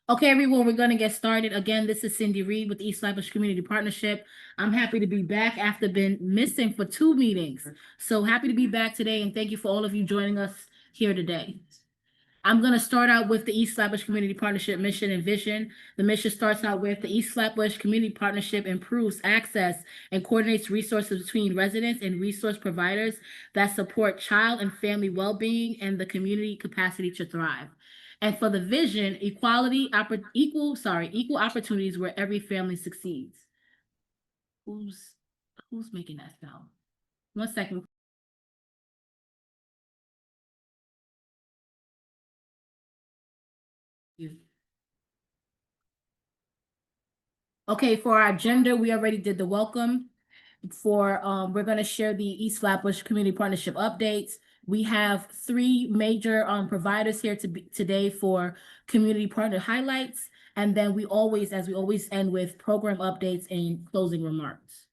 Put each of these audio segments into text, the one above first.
Okay, everyone, we're going to get started. Again, this is Cindy Reed with East Flatbush Community Partnership. I'm happy to be back after been missing for 2 meetings. So happy to be back today, and thank you for all of you joining us here today. I'm going to start out with the East Flatbush Community Partnership mission and vision. The mission starts out with the East Flatbush Community Partnership improves access and coordinates resources between residents and resource providers that support child and family well-being and the community capacity to thrive. And for the vision, equal opportunities where every family succeeds. Who's making that sound? 1 second. Okay, for our agenda, we already did the welcome. We're going to share the East Flatbush Community Partnership updates. We have 3 major providers here today for community partner highlights. And then as we always end with program updates and closing remarks.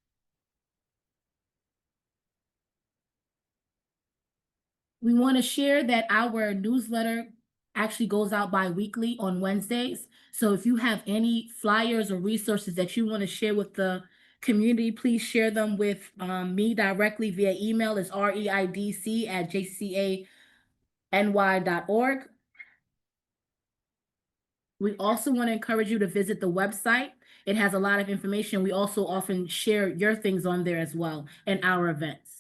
We want to share that our newsletter actually goes out bi-weekly on Wednesdays. So if you have any flyers or resources that you want to share with the community, please share them with me directly via email. It's reidc@jcany.org. We also want to encourage you to visit the website. It has a lot of information. We also often share your things on there as well and our events.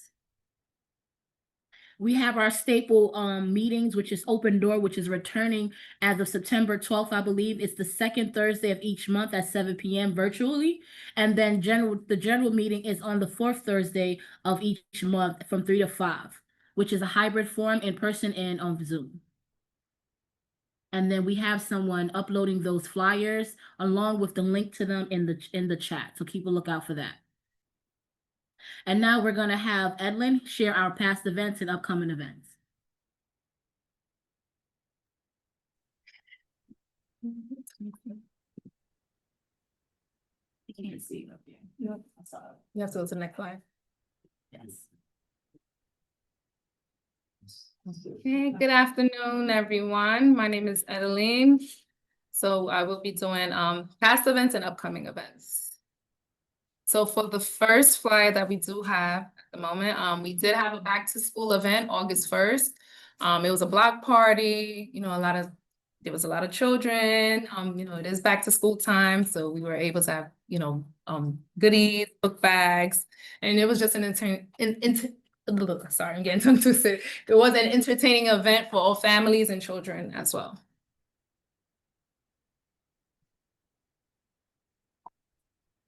We have our staple meetings, which is Open Door, which is returning as of September 12th, I believe. It's the second Thursday of each month at 7 p.m. virtually. And then the general meeting is on the 4th Thursday of each month from 3 to 5, which is a hybrid form in person and on Zoom. And then we have someone uploading those flyers along with the link to them in the chat. So keep a lookout for that. And now we're going to have Edlin share our past events and upcoming events. You can't see it up there. Yep. I saw it. You have to go to the next slide. Yes. Okay, good afternoon, everyone. My name is Edeline. So I will be doing past events and upcoming events. So for the first flyer that we do have at the moment, we did have a back to school event August 1st. It was a block party, there was a lot of children, it is back to school time. So we were able to have, goodies, book bags, and it was just sorry, I'm getting tongue twisted. It was an entertaining event for all families and children as well.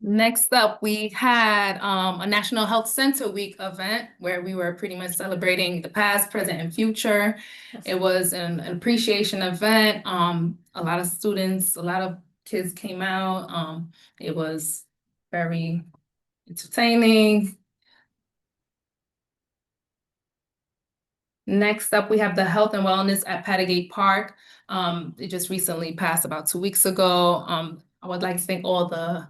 Next up, we had a National Health Center Week event where we were pretty much celebrating the past, present, and future. It was an appreciation event. A lot of students, a lot of kids came out. It was very entertaining. Next up, we have the Health and Wellness at Pattagate Park. It just recently passed about 2 weeks ago. I would like to thank all the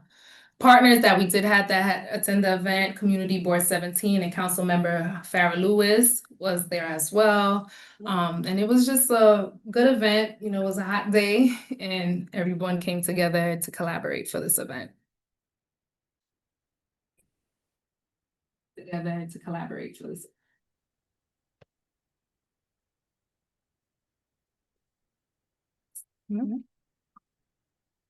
partners that we did have that attend the event. Community Board 17 and Council Member Farrah Lewis was there as well. And it was just a good event. It was a hot day and everyone came together to collaborate for this event.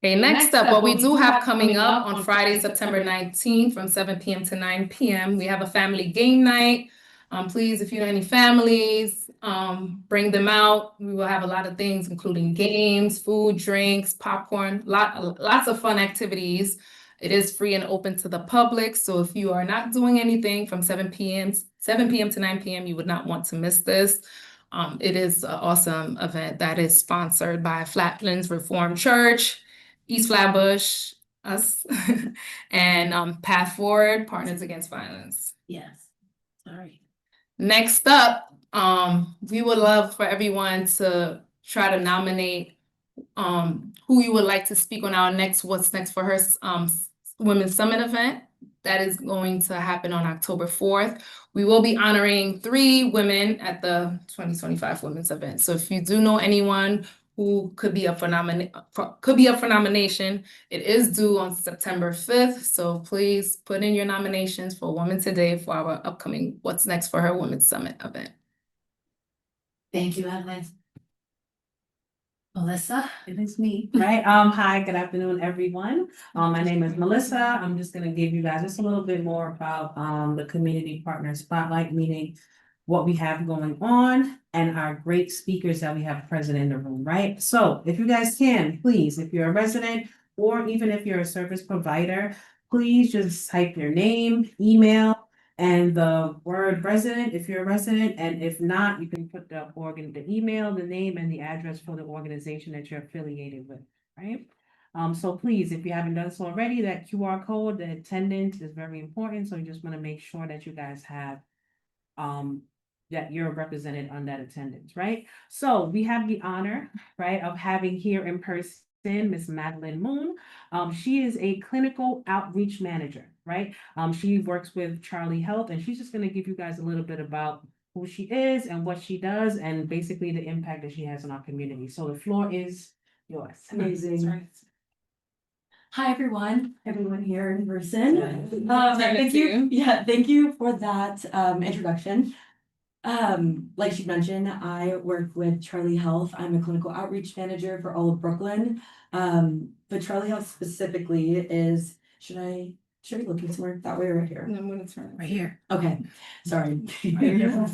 Okay, next up, what we do have coming up on Friday, September 19th from 7 p.m. to 9 p.m. We have a family game night. Please, if you know any families, bring them out. We will have a lot of things, including games, food, drinks, popcorn, lots of fun activities. It is free and open to the public. So if you are not doing anything from 7 p.m. to 9 p.m., you would not want to miss this. It is an awesome event that is sponsored by Flatlands Reformed Church, East Flatbush, us, and Path Forward, Partners Against Violence. Yes. Sorry. Next up, we would love for everyone to try to nominate who you would like to speak on our What's Next for Her Women's Summit event. That is going to happen on October 4th. We will be honoring 3 women at the 2025 Women's event. So if you do know anyone who could be up for nomination. It is due on September 5th, so please put in your nominations for Women Today for our upcoming What's Next for Her Women's Summit event. Thank you, Evelyn. Melissa? It is me, right? Hi, good afternoon, everyone. My name is Melissa. I'm just gonna give you guys just a little bit more about, the Community Partner Spotlight meeting, what we have going on, and our great speakers that we have present in the room, right? So if you guys can, please, if you're a resident, or even if you're a service provider, please just type your name, email, and the word resident, if you're a resident, and if not, you can put the email, the name, and the address for the organization that you're affiliated with, right? So please, if you haven't done so already, that QR code, the attendance is very important, so we just want to make sure that you guys have that you're represented on that attendance, right? So we have the honor, right, of having here in person Miss Madeline Moon. She is a clinical outreach manager, right? She works with Charlie Health, and she's just going to give you guys a little bit about who she is and what she does, and basically the impact that she has on our community. So the floor is yours. Amazing. Hi, everyone here in person. Turn it Thank to you. you. Yeah, thank you for that introduction. Like she mentioned, I work with Charlie Health. I'm a clinical outreach manager for all of Brooklyn. But Charlie Health specifically is, should I be looking somewhere that way or right here? And I'm gonna turn it Right here. Okay, sorry. here.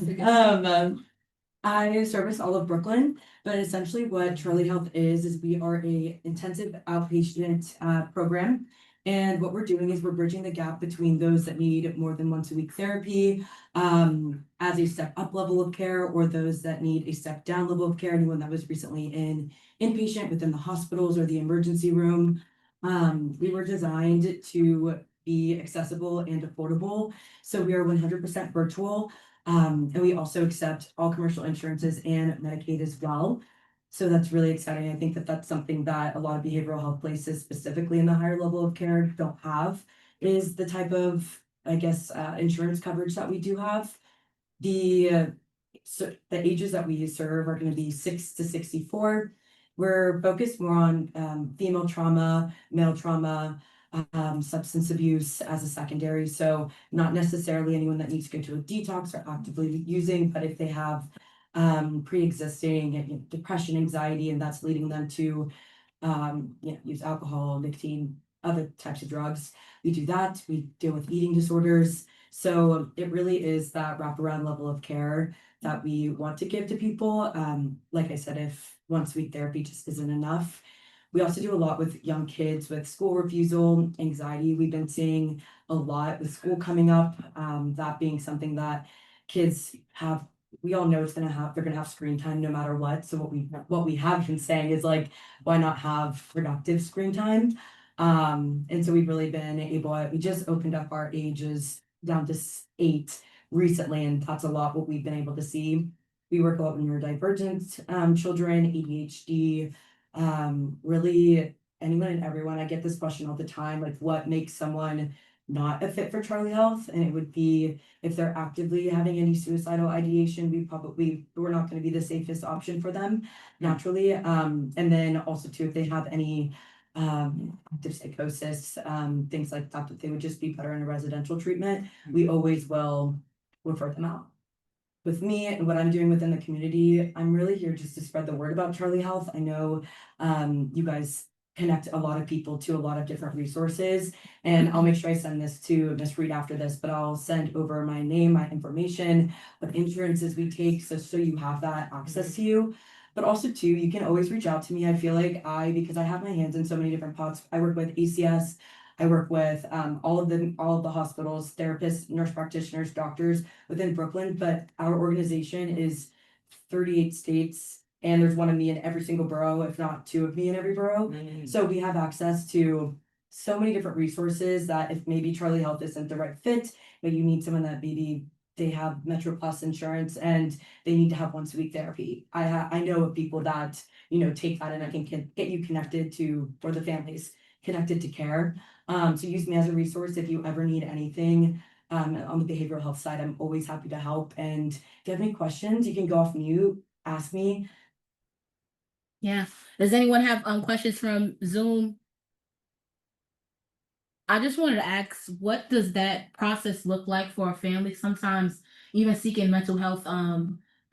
I service all of Brooklyn, but essentially what Charlie Health is we are a intensive outpatient program. And what we're doing is we're bridging the gap between those that need more than once a week therapy as a step up level of care, or those that need a step down level of care, anyone that was recently in inpatient within the hospitals or the emergency room. We were designed to be accessible and affordable. So we are 100% virtual. And we also accept all commercial insurances and Medicaid as well. So that's really exciting. I think that that's something that a lot of behavioral health places, specifically in the higher level of care, don't have, is the type of, I guess, insurance coverage that we do have. So the ages that we serve are going to be 6 to 64. We're focused more on female trauma, male trauma, substance abuse as a secondary. So not necessarily anyone that needs to go to a detox or actively using, but if they have pre-existing depression, anxiety, and that's leading them to use alcohol, nicotine, other types of drugs. We do that. We deal with eating disorders. So it really is that wraparound level of care that we want to give to people. Like I said, if once a week therapy just isn't enough. We also do a lot with young kids with school refusal, anxiety. We've been seeing a lot with school coming up, that being something that kids have. We all know they're gonna have screen time no matter what. So what we have been saying is like, why not have productive screen time? And so we've really been we just opened up our ages down to 8 recently, and that's a lot what we've been able to see. We work a lot with neurodivergent children, ADHD, really anyone and everyone. I get this question all the time, like what makes someone not a fit for Charlie Health? And it would be if they're actively having any suicidal ideation, we're not going to be the safest option for them naturally. And then also too, if they have any active psychosis, things like that they would just be better in a residential treatment, we always will refer them out. With me and what I'm doing within the community, I'm really here just to spread the word about Charlie Health. I know you guys connect a lot of people to a lot of different resources, and I'll make sure I send this to Ms. Reed after this, but I'll send over my name, my information, what insurances we take, so you have that access to you. But also too, you can always reach out to me. I feel like because I have my hands in so many different pots. I work with ACS, I work with all of the hospitals, therapists, nurse practitioners, doctors within Brooklyn, but our organization is 38 states, and there's one of me in every single borough, if not 2 of me in every borough. So we have access to so many different resources that if maybe Charlie Health isn't the right fit, but you need someone that maybe they have Metro Plus insurance and they need to have once a week therapy. I know of people that, take that, and I can get you connected to, or the families connected to care. So use me as a resource if you ever need anything on the behavioral health side. I'm always happy to help. And if you have any questions, you can go off mute, ask me. Yeah. Does anyone have questions from Zoom? I just wanted to ask, what does that process look like for a family? Sometimes even seeking mental health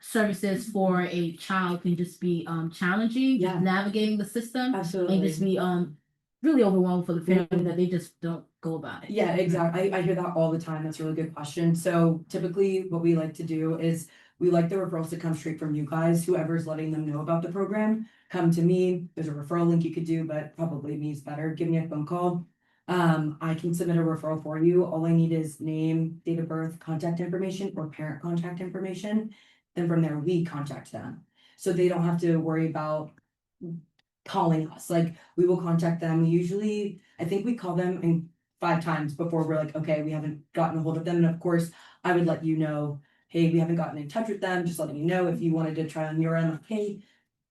services for a child can just be challenging, Yeah. navigating the system. Absolutely. And just be really overwhelmed for the family that they just don't go about it. Yeah, exactly. I hear that all the time. That's a really good question. So typically what we like to do is we like the referrals to come straight from you guys, whoever's letting them know about the program. Come to me. There's a referral link you could do, but probably me is better. Give me a phone call. I can submit a referral for you. All I need is name, date of birth, contact information, or parent contact information. Then from there, we contact them. So they don't have to worry about calling us. Like we will contact them. Usually, I think we call them in 5 times before we're like, okay, we haven't gotten a hold of them. And of course, I would let you know, hey, we haven't gotten in touch with them, just letting you know if you wanted to try on your end, like, hey,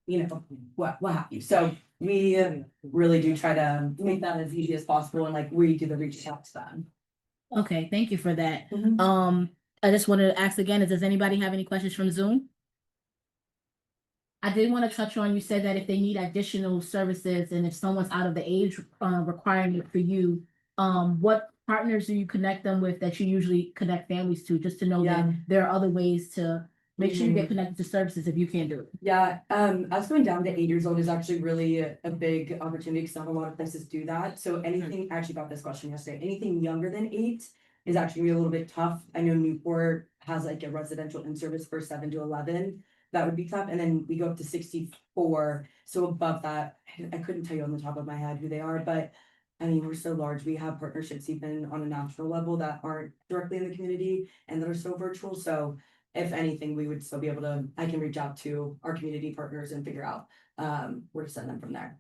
you know, what have you. So we really do try to make that as easy as possible and like we do the reach out to them. Okay, thank you for that. Mhm. I just wanted to ask again, does anybody have any questions from Zoom? I did want to touch on, you said that if they need additional services and if someone's out of the age requirement for you, what partners do you connect them with that you usually connect families to, just to know that Yeah. there are other ways to make sure you get Mhm. connected to services if you can't do it? Yeah, us going down to 8 years old is actually really a big opportunity because not a lot of places do that. So anything, I actually got this question yesterday, anything younger than 8 is actually a little bit tough. I know Newport has like a residential in-service for 7 to 11. That would be tough. And then we go up to 64. So above that, I couldn't tell you on the top of my head who they are, but I mean, we're so large. We have partnerships even on a national level that aren't directly in the community and that are so virtual. So if anything, we would still be able to, I can reach out to our community partners and figure out where to send them from there.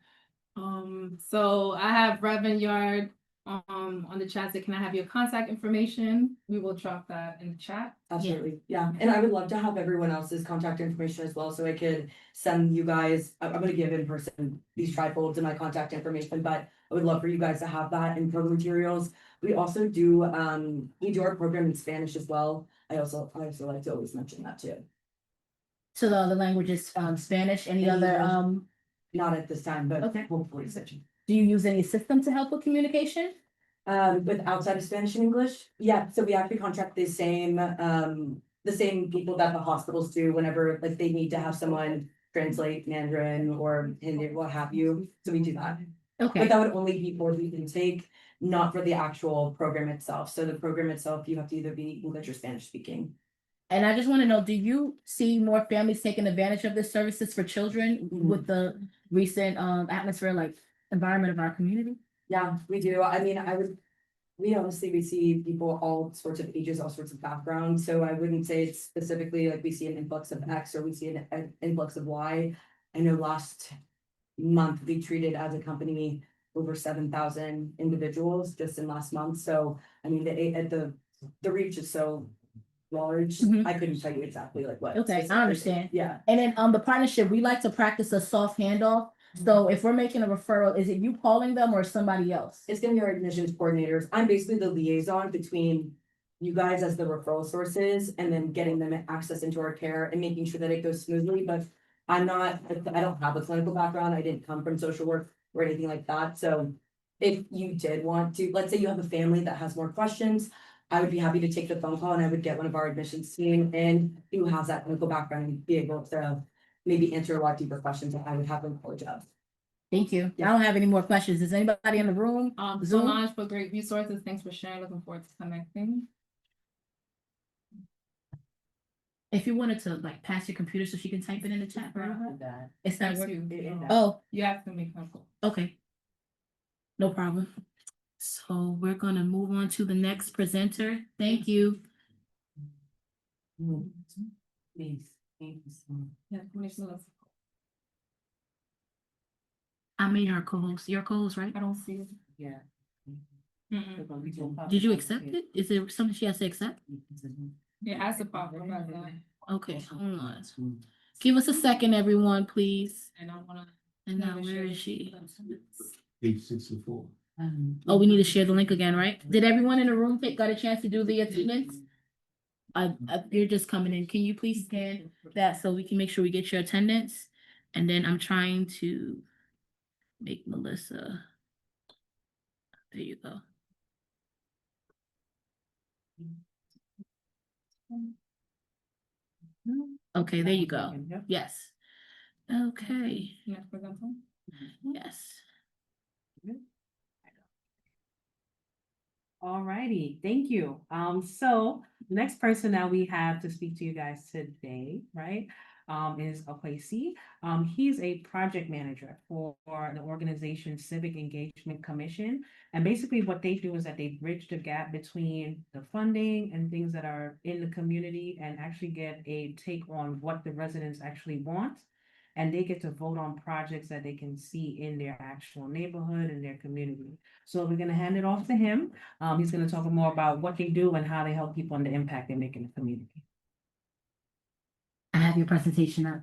So I have Reverend Yard on the chat. Say, can I have your contact information? We will drop that in the chat. Absolutely, yeah. And I would love to have everyone else's contact information as well, so I could send you guys, I'm gonna give in person these trifolds and my contact information, but I would love for you guys to have that in program materials. We also do, we do our program in Spanish as well. I also like to always mention that too. So the other language is Spanish, any Any other, other- Not at this time, but Okay. hopefully soon. do you use any system to help with communication? With outside of Spanish and English, yeah, so we actually contract the same people that the hospitals do whenever, like, they need to have someone translate Mandarin or Hindi, what have you, so we do that. But Okay, that would only be for the intake, not for the actual program itself, so the program itself, you have to either be English or Spanish speaking. and I just want to know, do you see more families taking advantage of the services for children with the recent atmosphere, like environment of our community? Yeah, we do, I mean, we honestly, we see people all sorts of ages, all sorts of backgrounds, so I wouldn't say it's specifically like we see an influx of X or we see an influx of Y. I know last month we treated as a company over 7,000 individuals just in last month, so I mean, the reach is so large, Mhm. I couldn't tell you exactly like what. Okay, I specifically. understand. Yeah, And then the partnership, we like to practice a soft handoff. So if we're making a referral, is it you calling them or somebody else? it's gonna be our admissions coordinators. I'm basically the liaison between you guys as the referral sources and then getting them access into our care and making sure that it goes smoothly, but I don't have a clinical background. I didn't come from social work or anything like that. So if you did want to, let's say you have a family that has more questions, I would be happy to take the phone call and I would get one of our admissions team and who has that clinical background and be able to maybe answer a lot deeper questions that I would have knowledge of. Thank you. I Yeah. don't have any more questions. Is anybody in the room? Zoom? Solange for great resources. Thanks for sharing. Looking forward to connecting. If you wanted to like pass your computer so she can type it in the chat for her. It's not That's working. you. Oh, You have to make a call. okay. No problem. So we're gonna move on to the next presenter. Thank you. Please, thanks. Yeah, Commissioner Lewis. I made her co-host. Your co-host, right? I don't see it. Yeah. Mm-mm. Did you accept it? Is there something she has to accept? Yeah, ask the pop for president. Okay, hold on. Give us a second, everyone, please. And I wanna. And now where is she? Page 64. Oh, we need to share the link again, right? Did everyone in the room got a chance to do the attendance? You're just coming in. Can you please scan that so we can make sure we get your attendance? And then I'm trying to make Melissa. There you go. Okay, there you go. Yep. Yes. Okay, Yeah, for example. yes. Alrighty, thank you. So the next person that we have to speak to you guys today, right? Is Okwesi. He's a project manager for the organization Civic Engagement Commission. And basically what they do is that they bridge the gap between the funding and things that are in the community and actually get a take on what the residents actually want. And they get to vote on projects that they can see in their actual neighborhood and their community. So we're gonna hand it off to him. He's gonna talk more about what they do and how they help people and the impact they make in the community. I have your presentation up.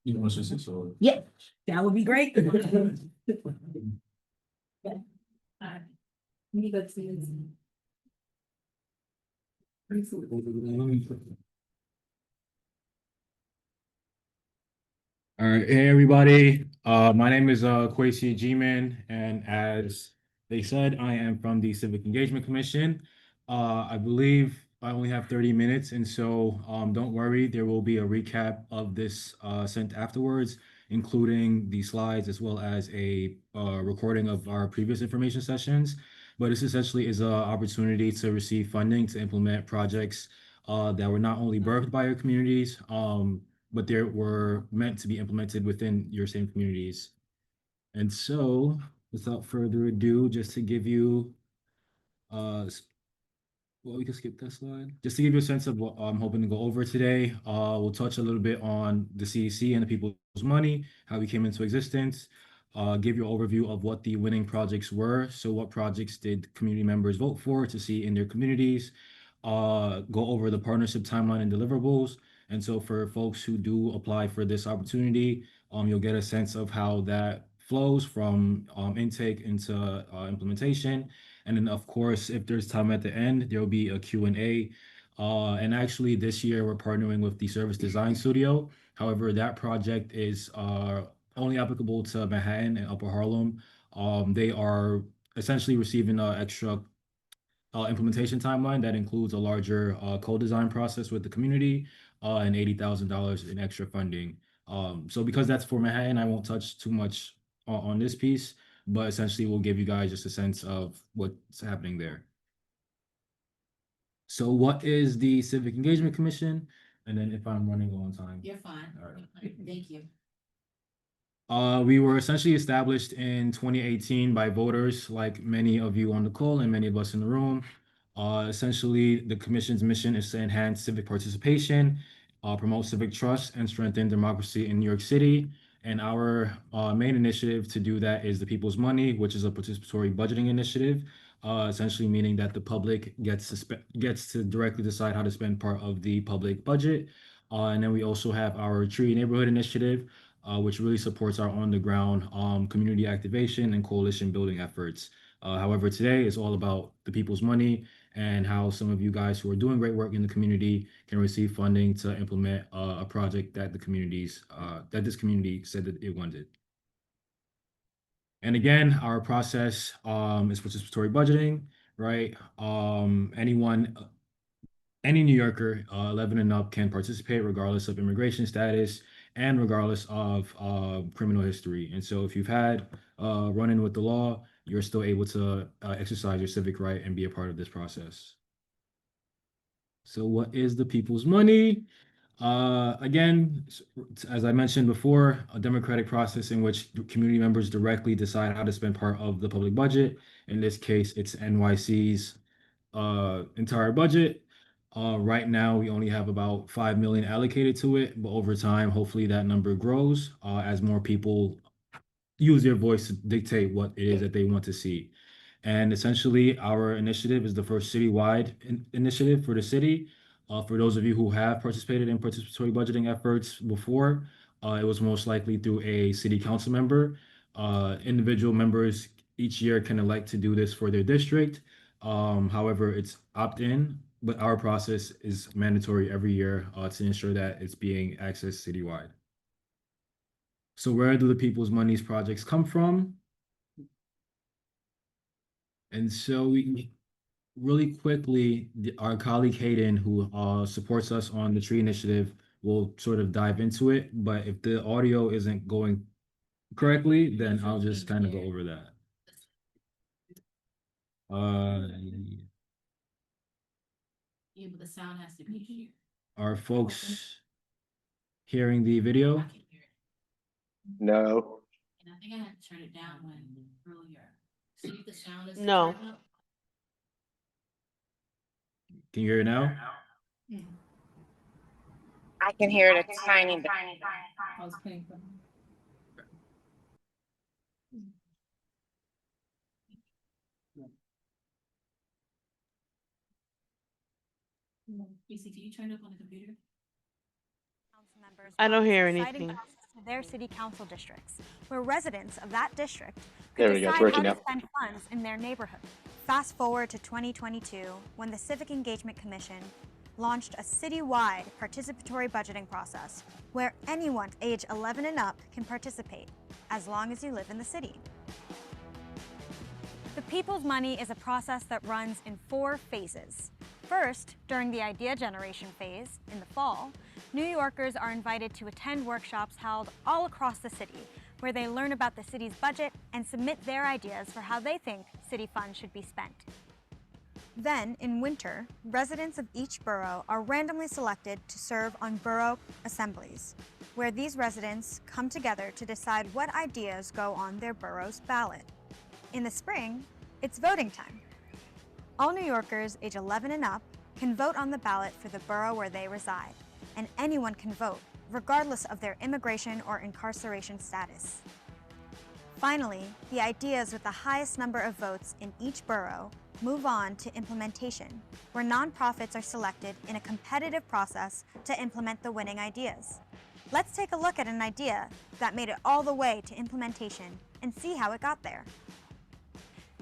You know, so. Yeah, that would be great. All right, hey everybody. My name is Kwesi G-Man, and as they said, I am from the Civic Engagement Commission. I believe I only have 30 minutes, and so don't worry, there will be a recap of this sent afterwards, including the slides as well as a recording of our previous information sessions. But this essentially is an opportunity to receive funding to implement projects that were not only birthed by your communities, but they were meant to be implemented within your same communities. And so, without further ado, just to give you, well, we can skip that slide. Just to give you a sense of what I'm hoping to go over today, we'll touch a little bit on the CEC and the People's Money, how we came into existence, give you an overview of what the winning projects were. So what projects did community members vote for to see in their communities, go over the partnership timeline and deliverables. And so for folks who do apply for this opportunity, you'll get a sense of how that flows from intake into implementation. And then, of course, if there's time at the end, there'll be a Q&A. And actually, this year, we're partnering with the Service Design Studio. However, that project is only applicable to Manhattan and Upper Harlem. They are essentially receiving an extra implementation timeline that includes a larger co-design process with the community and $80,000 in extra funding. So because that's for Manhattan, I won't touch too much on this piece, but essentially we'll give you guys just a sense of what's happening there. So what is the Civic Engagement Commission? And then if I'm running low on time. You're fine. All right. Thank you. We were essentially established in 2018 by voters, like many of you on the call and many of us in the room. Essentially, the commission's mission is to enhance civic participation, promote civic trust, and strengthen democracy in New York City. And our main initiative to do that is the People's Money, which is a participatory budgeting initiative, essentially meaning that the public gets to directly decide how to spend part of the public budget. And then we also have our Tree Neighborhood Initiative, which really supports our on-the-ground community activation and coalition building efforts. However, today is all about the People's Money and how some of you guys who are doing great work in the community can receive funding to implement a project that this community said that it wanted. And again, our process is participatory budgeting, right? Any New Yorker 11 and up can participate regardless of immigration status and regardless of criminal history. And so if you've had run-in with the law, you're still able to exercise your civic right and be a part of this process. So what is the People's Money? Again, as I mentioned before, a democratic process in which community members directly decide how to spend part of the public budget. In this case, it's NYC's entire budget. Right now, we only have about 5 million allocated to it, but over time, hopefully that number grows as more people use their voice to dictate what it is that they want to see. And essentially, our initiative is the first citywide initiative for the city. For those of you who have participated in participatory budgeting efforts before, it was most likely through a city council member. Individual members each year can elect to do this for their district. However, it's opt-in, but our process is mandatory every year to ensure that it's being accessed citywide. So where do the People's Monies projects come from? And so we really quickly, our colleague Hayden, who supports us on the tree initiative, will sort of dive into it. But if the audio isn't going correctly, then I'll just kind of go over that. Yeah, but the sound has to be here. Are folks hearing the video? I can hear it. No. And I think I had to turn it down when earlier. See if the sound is. No. turned up. Can you hear it now? I can hear it a tiny bit. I was playing from. BC, can you turn it up on the computer? Council members I don't hear brought exciting anything. projects to their city council districts, where residents of that district There could we go, it's decide how working to now. spend funds in their neighborhood. Fast forward to 2022, when the Civic Engagement Commission launched a citywide participatory budgeting process where anyone age 11 and up can participate, as long as you live in the city. The People's Money is a process that runs in 4 phases. First, during the idea generation phase, in the fall, New Yorkers are invited to attend workshops held all across the city, where they learn about the city's budget and submit their ideas for how they think city funds should be spent. Then, in winter, residents of each borough are randomly selected to serve on borough assemblies, where these residents come together to decide what ideas go on their borough's ballot. In the spring, it's voting time. All New Yorkers age 11 and up can vote on the ballot for the borough where they reside, and anyone can vote, regardless of their immigration or incarceration status. Finally, the ideas with the highest number of votes in each borough move on to implementation, where nonprofits are selected in a competitive process to implement the winning ideas. Let's take a look at an idea that made it all the way to implementation and see how it got there.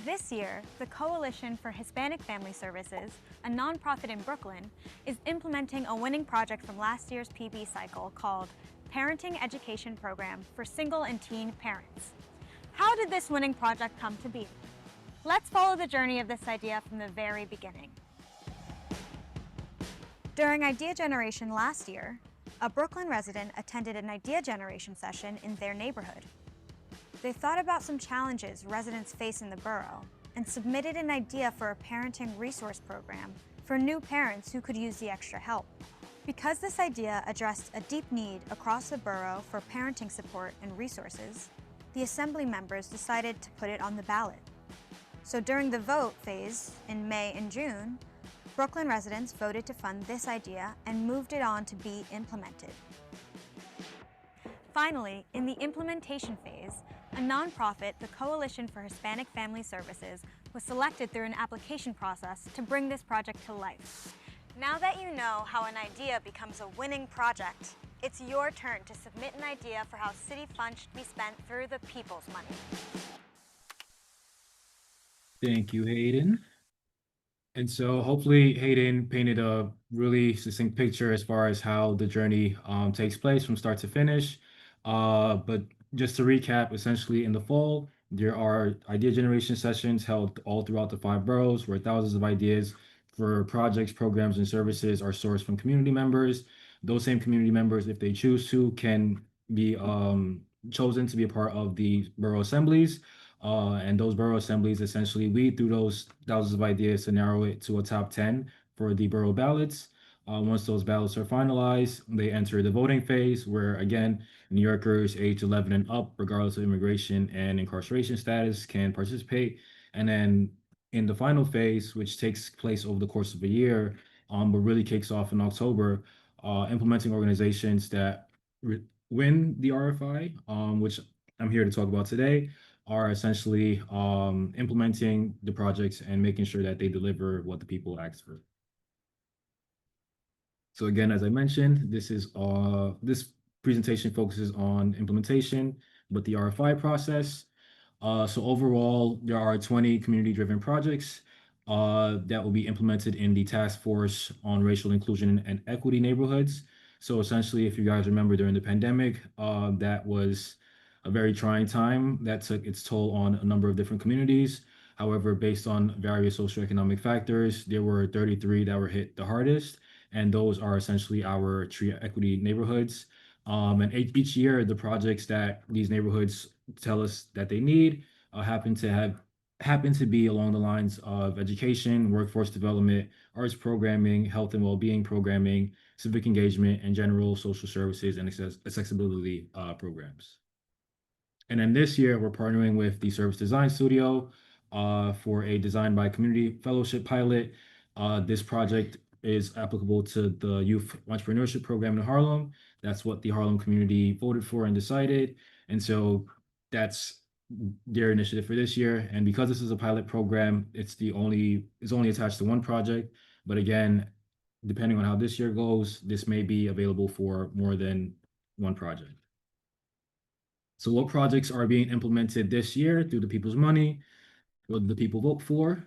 This year, the Coalition for Hispanic Family Services, a nonprofit in Brooklyn, is implementing a winning project from last year's PB cycle called Parenting Education Program for Single and Teen Parents. How did this winning project come to be? Let's follow the journey of this idea from the very beginning. During idea generation last year, a Brooklyn resident attended an idea generation session in their neighborhood. They thought about some challenges residents face in the borough and submitted an idea for a parenting resource program for new parents who could use the extra help. Because this idea addressed a deep need across the borough for parenting support and resources, the assembly members decided to put it on the ballot. So during the vote phase in May and June, Brooklyn residents voted to fund this idea and moved it on to be implemented. Finally, in the implementation phase, a nonprofit, the Coalition for Hispanic Family Services, was selected through an application process to bring this project to life. Now that you know how an idea becomes a winning project, it's your turn to submit an idea for how city funds should be spent through the People's Money. Thank you, Hayden. And so hopefully Hayden painted a really succinct picture as far as how the journey takes place from start to finish. But just to recap, essentially in the fall, there are idea generation sessions held all throughout the 5 boroughs where thousands of ideas for projects, programs, and services are sourced from community members. Those same community members, if they choose to, can be chosen to be a part of the borough assemblies. And those borough assemblies essentially weed through those thousands of ideas to narrow it to a top 10 for the borough ballots. Once those ballots are finalized, they enter the voting phase where, again, New Yorkers age 11 and up, regardless of immigration and incarceration status, can participate. And then in the final phase, which takes place over the course of a year, but really kicks off in October, implementing organizations that win the RFI, which I'm here to talk about today, are essentially implementing the projects and making sure that they deliver what the people ask for. So again, as I mentioned, this presentation focuses on implementation, but the RFI process. So overall, there are 20 community-driven projects that will be implemented in the Task Force on Racial Inclusion and Equity Neighborhoods. So essentially, if you guys remember during the pandemic, that was a very trying time that took its toll on a number of different communities. However, based on various socioeconomic factors, there were 33 that were hit the hardest, and those are essentially our tree equity neighborhoods. And each year, the projects that these neighborhoods tell us that they need happen to be along the lines of education, workforce development, arts programming, health and well-being programming, civic engagement, and general social services and accessibility programs. And then this year, we're partnering with the Service Design Studio for a Design by Community Fellowship pilot. This project is applicable to the Youth Entrepreneurship Program in Harlem. That's what the Harlem community voted for and decided. And so that's their initiative for this year. And because this is a pilot program, it's only attached to one project. But again, depending on how this year goes, this may be available for more than one project. So what projects are being implemented this year through the people's money? What did the people vote for?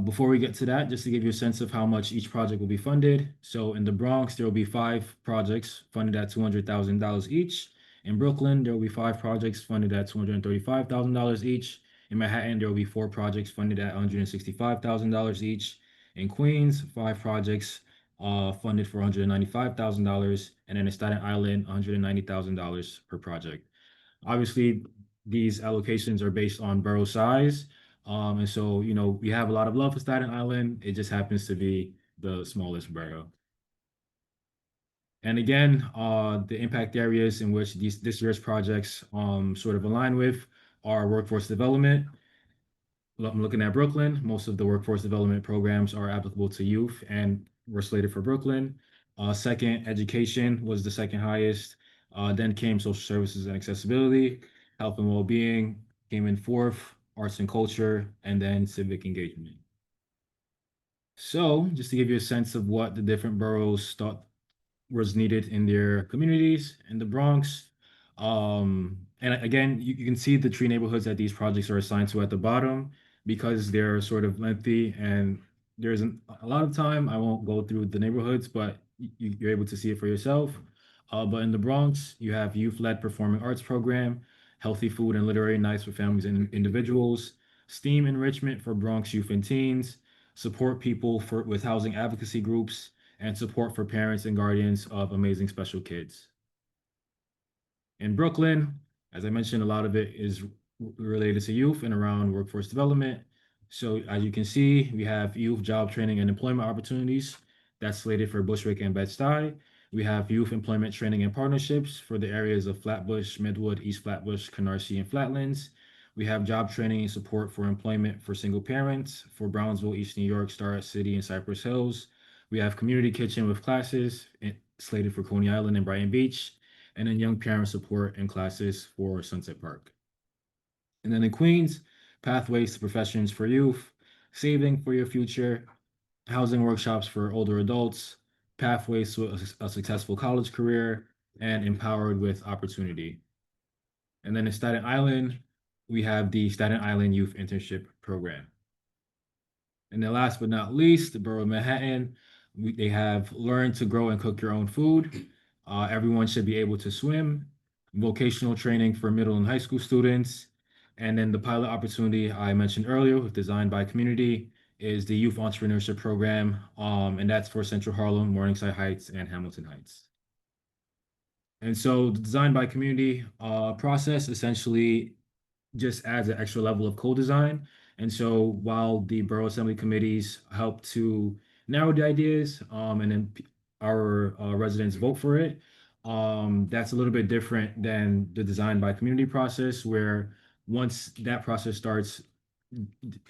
Before we get to that, just to give you a sense of how much each project will be funded. So in the Bronx, there will be 5 projects funded at $200,000 each. In Brooklyn, there will be 5 projects funded at $235,000 each. In Manhattan, there will be 4 projects funded at $165,000 each. In Queens, 5 projects funded for $195,000, and then in Staten Island, $190,000 per project. Obviously, these allocations are based on borough size. And so, we have a lot of love for Staten Island. It just happens to be the smallest borough. And again, the impact areas in which this year's projects sort of align with are workforce development. I'm looking at Brooklyn. Most of the workforce development programs are applicable to youth and were slated for Brooklyn. Second, education was the second highest. Then came social services and accessibility. Health and well-being came in 4th, arts and culture, and then civic engagement. So just to give you a sense of what the different boroughs thought was needed in their communities in the Bronx. And again, you can see the tree neighborhoods that these projects are assigned to at the bottom because they're sort of lengthy and there isn't a lot of time. I won't go through the neighborhoods, but you're able to see it for yourself. But in the Bronx, you have youth-led performing arts program, healthy food and literary nights for families and individuals, STEAM enrichment for Bronx youth and teens, support people with housing advocacy groups, and support for parents and guardians of amazing special kids. In Brooklyn, as I mentioned, a lot of it is related to youth and around workforce development. So as you can see, we have youth job training and employment opportunities that's slated for Bushwick and Bed-Stuy. We have youth employment training and partnerships for the areas of Flatbush, Midwood, East Flatbush, Canarsie, and Flatlands. We have job training and support for employment for single parents for Brownsville, East New York, Starrett City, and Cypress Hills. We have community kitchen with classes slated for Coney Island and Brighton Beach, and then young parent support and classes for Sunset Park. And then in Queens, pathways to professions for youth, saving for your future, housing workshops for older adults, pathways to a successful college career, and empowered with opportunity. And then in Staten Island, we have the Staten Island Youth Internship Program. And then last but not least, the Borough of Manhattan, they have learn to grow and cook your own food. Everyone should be able to swim, vocational training for middle and high school students. And then the pilot opportunity I mentioned earlier with Design by Community is the Youth Entrepreneurship Program, and that's for Central Harlem, Morningside Heights, and Hamilton Heights. And so the Design by Community process essentially just adds an extra level of co-design. And so while the Borough Assembly committees help to narrow the ideas, and then our residents vote for it, that's a little bit different than the Design by Community process, where once that process starts,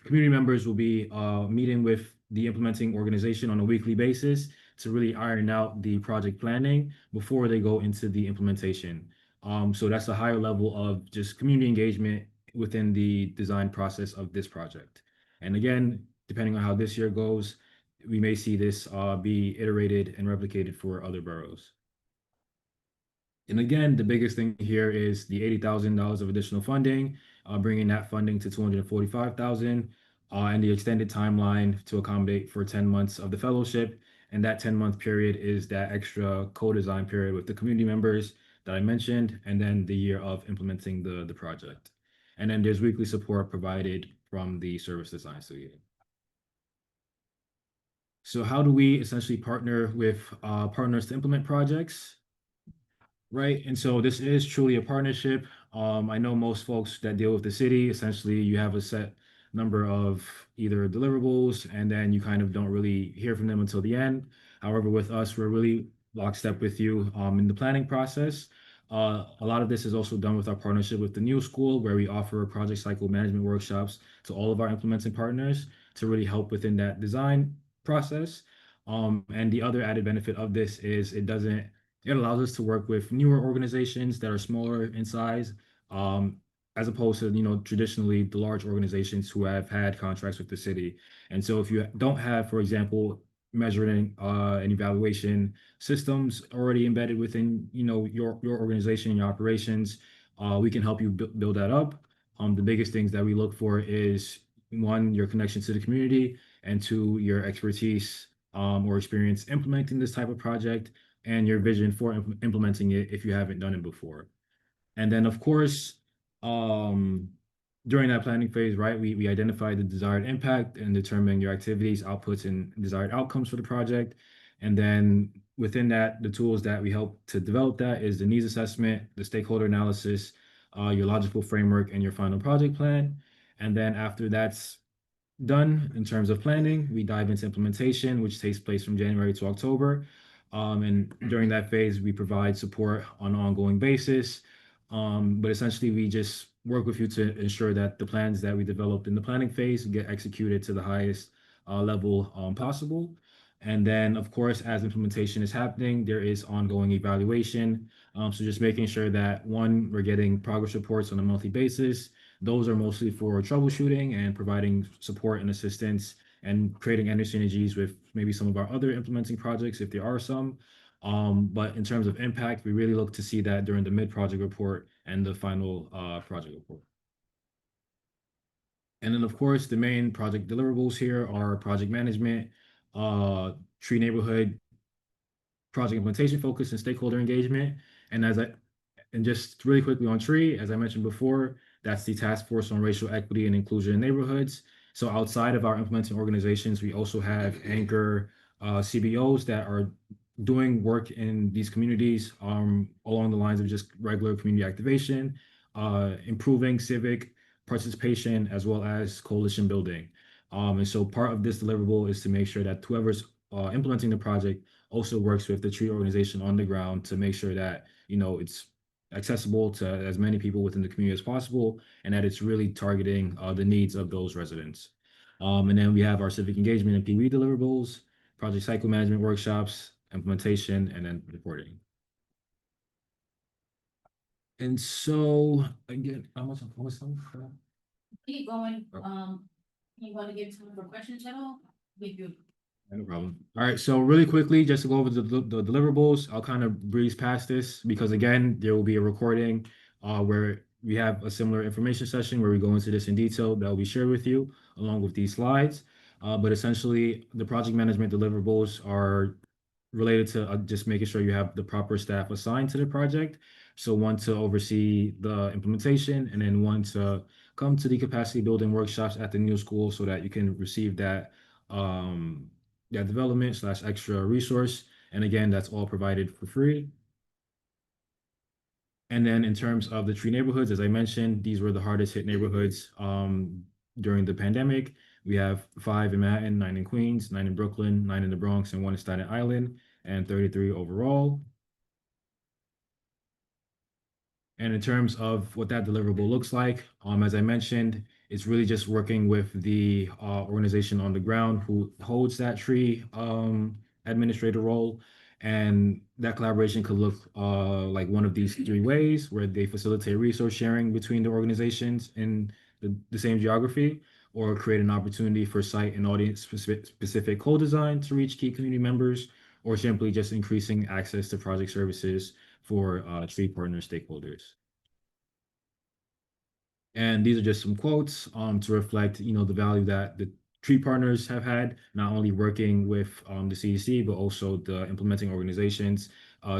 community members will be meeting with the implementing organization on a weekly basis to really iron out the project planning before they go into the implementation. So that's a higher level of just community engagement within the design process of this project. And again, depending on how this year goes, we may see this be iterated and replicated for other boroughs. And again, the biggest thing here is the $80,000 of additional funding, bringing that funding to $245,000, and the extended timeline to accommodate for 10 months of the fellowship, And that 10-month period is that extra co-design period with the community members that I mentioned, and then the year of implementing the project. And then there's weekly support provided from the service design studio. So how do we essentially partner with partners to implement projects? Right, and so this is truly a partnership. I know most folks that deal with the city, essentially you have a set number of either deliverables, and then you kind of don't really hear from them until the end. However, with us, we're really lockstep with you in the planning process. A lot of this is also done with our partnership with the New School, where we offer project cycle management workshops to all of our implementing partners to really help within that design process. And the other added benefit of this is it allows us to work with newer organizations that are smaller in size, as opposed to, traditionally the large organizations who have had contracts with the city. And so if you don't have, for example, measuring and evaluation systems already embedded within, your organization and your operations, we can help you build that up. The biggest things that we look for is, one, your connection to the community, and two, your expertise or experience implementing this type of project, and your vision for implementing it if you haven't done it before. And then, of course, during that planning phase, right, we identify the desired impact and determine your activities, outputs, and desired outcomes for the project. And then within that, the tools that we help to develop that is the needs assessment, the stakeholder analysis, your logical framework, and your final project plan. And then after that's done in terms of planning, we dive into implementation, which takes place from January to October. And during that phase, we provide support on an ongoing basis. But essentially, we just work with you to ensure that the plans that we developed in the planning phase get executed to the highest level possible. And then, of course, as implementation is happening, there is ongoing evaluation. So just making sure that, one, we're getting progress reports on a monthly basis. Those are mostly for troubleshooting and providing support and assistance and creating any synergies with maybe some of our other implementing projects, if there are some. But in terms of impact, we really look to see that during the mid-project report and the final project report. And then, of course, the main project deliverables here are project management, tree neighborhood, project implementation focus, and stakeholder engagement. And just really quickly on tree, as I mentioned before, that's the Task Force on Racial Equity and Inclusion in Neighborhoods. So outside of our implementing organizations, we also have anchor CBOs that are doing work in these communities along the lines of just regular community activation, improving civic participation, as well as coalition building. And so part of this deliverable is to make sure that whoever's implementing the project also works with the tree organization on the ground to make sure that, it's accessible to as many people within the community as possible, and that it's really targeting the needs of those residents. And then we have our civic engagement and PWE deliverables, project cycle management workshops, implementation, and then reporting. And so again, almost Keep going. You want to give time for questions at all? no problem. All right, so really quickly, just to go over the deliverables, I'll kind of breeze past this because, again, there will be a recording where we have a similar information session where we go into this in detail that will be shared with you along with these slides. But essentially, the project management deliverables are related to just making sure you have the proper staff assigned to the project. So one to oversee the implementation, and then one to come to the capacity building workshops at the New School so that you can receive that development / extra resource. And again, that's all provided for free. And then in terms of the tree neighborhoods, as I mentioned, these were the hardest hit neighborhoods during the pandemic. We have 5 in Manhattan, 9 in Queens, 9 in Brooklyn, 9 in the Bronx, and 1 in Staten Island, and 33 overall. And in terms of what that deliverable looks like, as I mentioned, it's really just working with the organization on the ground who holds that tree administrator role. And that collaboration could look like one of these 3 ways, where they facilitate resource sharing between the organizations in the same geography, or create an opportunity for site and audience specific co-design to reach key community members, or simply just increasing access to project services for tree partner stakeholders. And these are just some quotes to reflect, the value that the tree partners have had, not only working with the CEC, but also the implementing organizations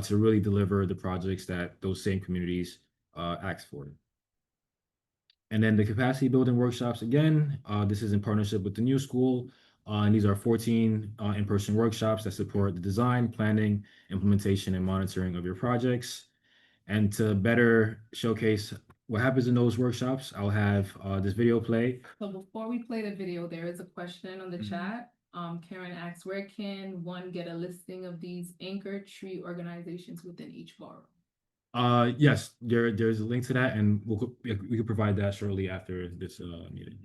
to really deliver the projects that those same communities asked for. And then the capacity building workshops, again, this is in partnership with the New School. And these are 14 in-person workshops that support the design, planning, implementation, and monitoring of your projects. And to better showcase what happens in those workshops, I'll have this video play. So before we play the video, there is a question on the Mhm. chat. Karen asks, where can one get a listing of these anchor tree organizations within each borough? Yes, there's a link to that, and we can provide that shortly after this meeting.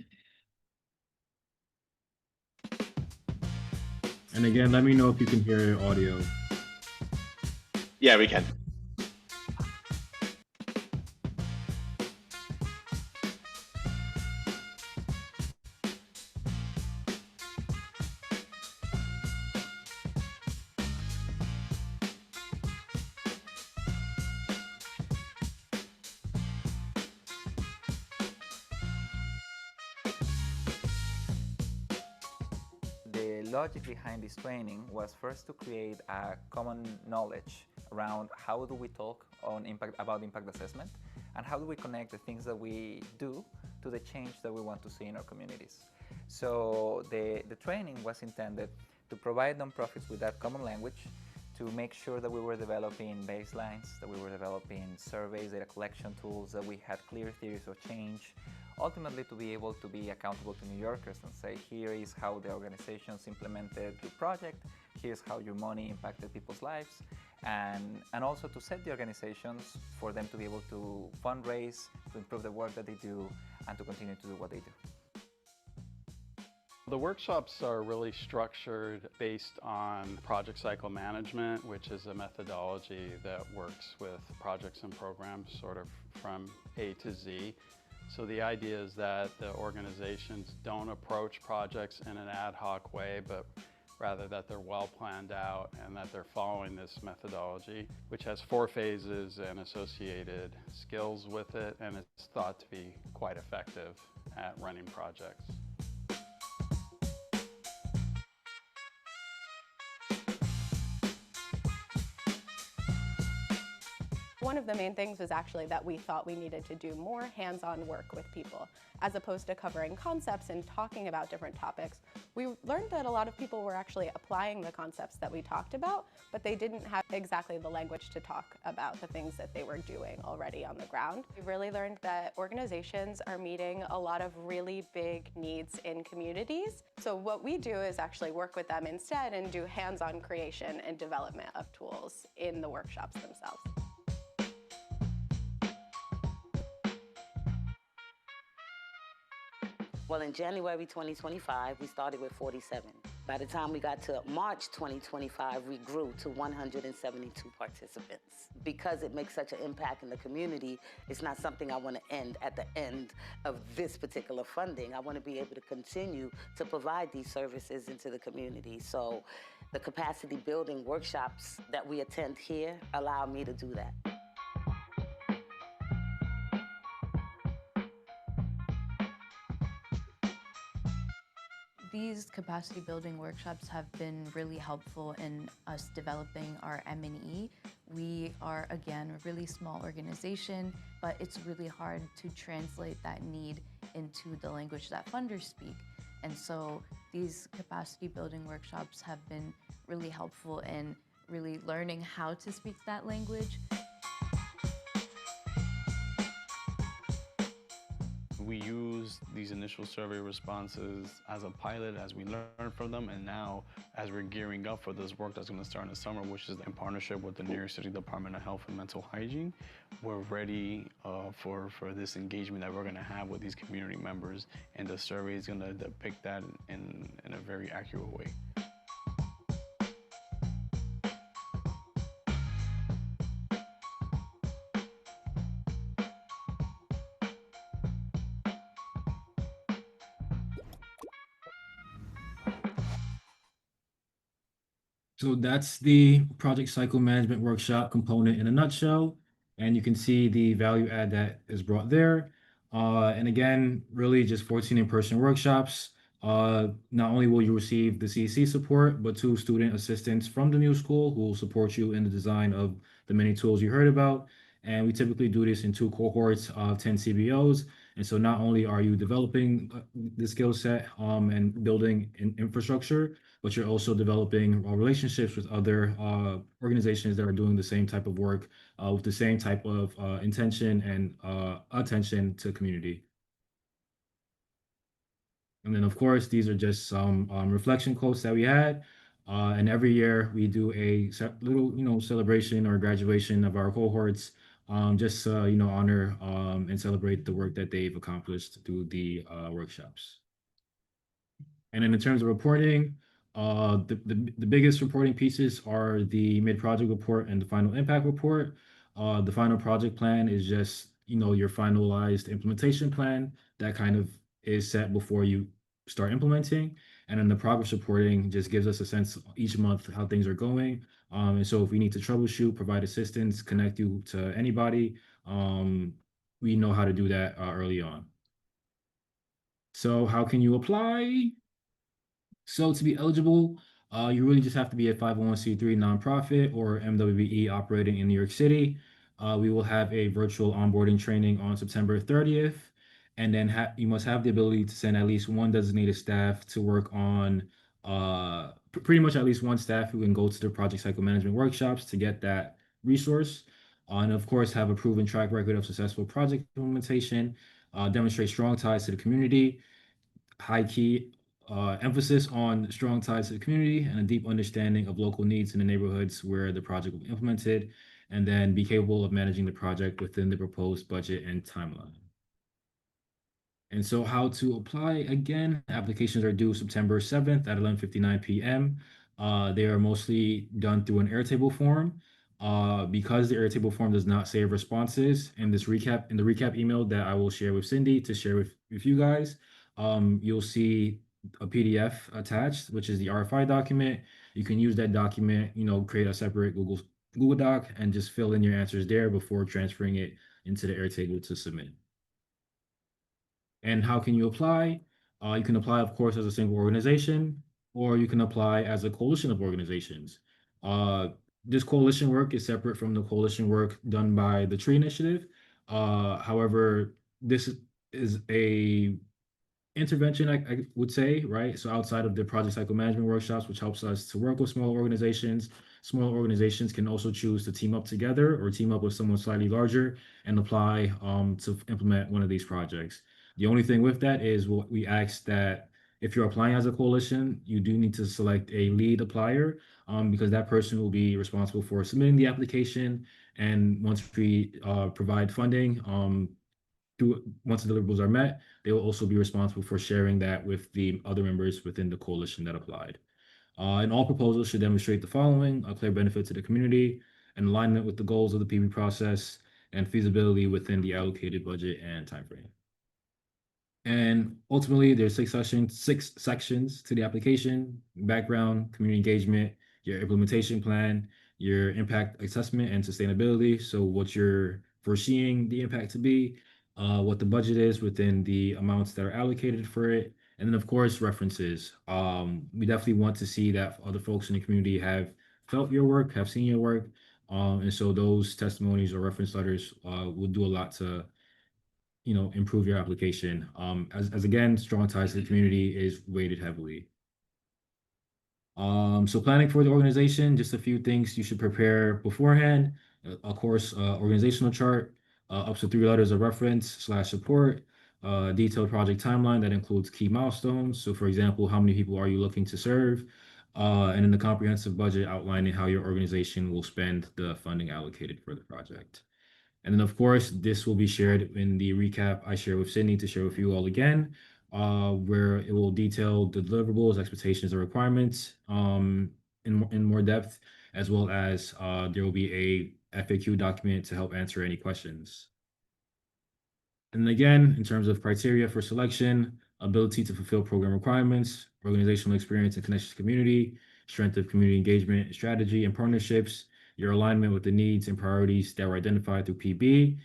And again, let me know if you can hear audio. Yeah, we can. The logic behind this training was first to create a common knowledge around how do we talk on about impact assessment, and how do we connect the things that we do to the change that we want to see in our communities. So the training was intended to provide nonprofits with that common language, to make sure that we were developing baselines, that we were developing surveys, data collection tools, that we had clear theories of change, ultimately to be able to be accountable to New Yorkers and say, here is how the organizations implemented your project, here's how your money impacted people's lives, and also to set the organizations for them to be able to fundraise, to improve the work that they do, and to continue to do what they do. The workshops are really structured based on project cycle management, which is a methodology that works with projects and programs sort of from A to Z. So the idea is that the organizations don't approach projects in an ad hoc way, but rather that they're well planned out and that they're following this methodology, which has 4 phases and associated skills with it, and it's thought to be quite effective at running projects. One of the main things was actually that we thought we needed to do more hands-on work with people. As opposed to covering concepts and talking about different topics, we learned that a lot of people were actually applying the concepts that we talked about, but they didn't have exactly the language to talk about the things that they were doing already on the ground. We really learned that organizations are meeting a lot of really big needs in communities. So what we do is actually work with them instead and do hands-on creation and development of tools in the workshops themselves. Well, in January 2025, we started with 47. By the time we got to March 2025, we grew to 172 participants. Because it makes such an impact in the community, it's not something I want to end at the end of this particular funding. I want to be able to continue to provide these services into the community. So the capacity building workshops that we attend here allow me to do that. These capacity building workshops have been really helpful in us developing our M&E. We are, again, a really small organization, but it's really hard to translate that need into the language that funders speak. And so these capacity building workshops have been really helpful in really learning how to speak that language. We use these initial survey responses as a pilot as we learn from them, and now as we're gearing up for this work that's going to start in the summer, which is in partnership with the New York City Department of Health and Mental Hygiene, we're ready for this engagement that we're going to have with these community members, and the survey is going to depict that in a very accurate way. So that's the project cycle management workshop component in a nutshell. And you can see the value add that is brought there. And again, really just 14 in-person workshops. not only will you receive the CEC support, but two student assistants from the new school who will support you in the design of the many tools you heard about. And we typically do this in two cohorts of 10 CBOs. And so not only are you developing the skill set and building infrastructure, but you're also developing relationships with other organizations that are doing the same type of work with the same type of intention and attention to community. And then, of course, these are just some reflection quotes that we had. And every year we do a little, celebration or graduation of our cohorts, just honor and celebrate the work that they've accomplished through the workshops. And then in terms of reporting, the biggest reporting pieces are the mid-project report and the final impact report. The final project plan is just, your finalized implementation plan that kind of is set before you start implementing. And then the progress reporting just gives us a sense each month how things are going. And so if we need to troubleshoot, provide assistance, connect you to anybody, we know how to do that early on. So how can you apply? So to be eligible, you really just have to be a 501c3 nonprofit or MWBE operating in New York City. We will have a virtual onboarding training on September 30th. And then you must have the ability to send at least one designated staff to work on pretty much at least one staff who can go to the project cycle management workshops to get that resource. And of course, have a proven track record of successful project implementation, demonstrate strong ties to the community, high key emphasis on strong ties to the community and a deep understanding of local needs in the neighborhoods where the project will be implemented, and then be capable of managing the project within the proposed budget and timeline. And so how to apply, again, applications are due September 7th at 11:59 p.m. They are mostly done through an Airtable form. Because the Airtable form does not save responses in the recap email that I will share with Cindy to share with you guys, you'll see a PDF attached, which is the RFI document. You can use that document, create a separate Google Doc and just fill in your answers there before transferring it into the Airtable to submit. And how can you apply? You can apply, of course, as a single organization, or you can apply as a coalition of organizations. This coalition work is separate from the coalition work done by the TREE Initiative. However, this is a intervention, I would say, right? So outside of the project cycle management workshops, which helps us to work with small organizations can also choose to team up together or team up with someone slightly larger and apply to implement one of these projects. The only thing with that is what we ask that if you're applying as a coalition, you do need to select a lead applier because that person will be responsible for submitting the application. And once we provide funding, once the deliverables are met, they will also be responsible for sharing that with the other members within the coalition that applied. And all proposals should demonstrate the following: a clear benefit to the community, an alignment with the goals of the PB process, and feasibility within the allocated budget and timeframe. And ultimately, there's six sections to the application: background, community engagement, your implementation plan, your impact assessment and sustainability. So what you're foreseeing the impact to be, what the budget is within the amounts that are allocated for it. And then of course, references. We definitely want to see that other folks in the community have felt your work, have seen your work. And so those testimonies or reference letters will do a lot to improve your application. As again, strong ties to the community is weighted heavily. So planning for the organization, just a few things you should prepare beforehand. Of course, organizational chart, up to 3 letters of reference / support, detailed project timeline that includes key milestones. So for example, how many people are you looking to serve? And then the comprehensive budget outlining how your organization will spend the funding allocated for the project. And then of course, this will be shared in the recap I share with Sydney to share with you all again, where it will detail the deliverables, expectations, and requirements in more depth, as well as there will be a FAQ document to help answer any questions. And again, in terms of criteria for selection, ability to fulfill program requirements, organizational experience and connection to community, strength of community engagement, strategy, and partnerships, your alignment with the needs and priorities that were identified through PB,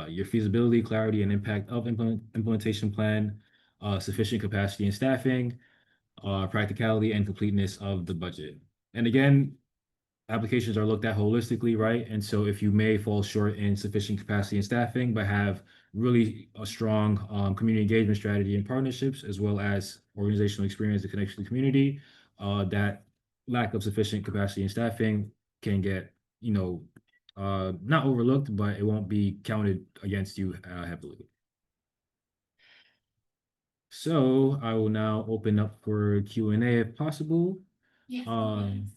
your feasibility, clarity, and impact of implementation plan, sufficient capacity and staffing, practicality and completeness of the budget. And again, applications are looked at holistically, right? And so if you may fall short in sufficient capacity and staffing, but have really a strong community engagement strategy and partnerships, as well as organizational experience and connection to the community, that lack of sufficient capacity and staffing can get, not overlooked, but it won't be counted against you heavily. So I will now open up for Q&A if possible. Yes, Um,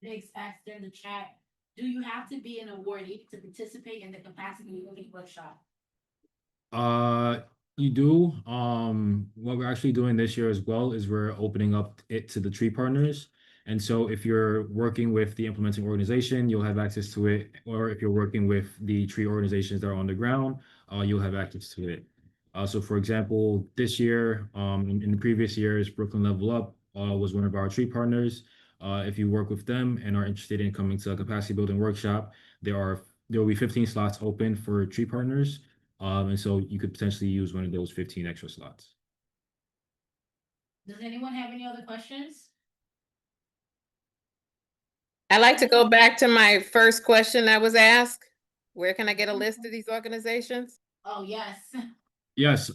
Biggs asked in the chat, do you have to be an awardee to participate in the capacity building workshop? You do. What we're actually doing this year as well is we're opening up it to the tree partners. And so if you're working with the implementing organization, you'll have access to it. Or if you're working with the tree organizations that are on the ground, you'll have access to it. So for example, this year, in the previous years, Brooklyn Level Up was one of our tree partners. If you work with them and are interested in coming to a capacity building workshop, there will be 15 slots open for tree partners. And so you could potentially use one of those 15 extra slots. Does anyone have any other questions? I'd like to go back to my first question that was asked. Where can I get a list of these organizations? Oh, yes. Yes.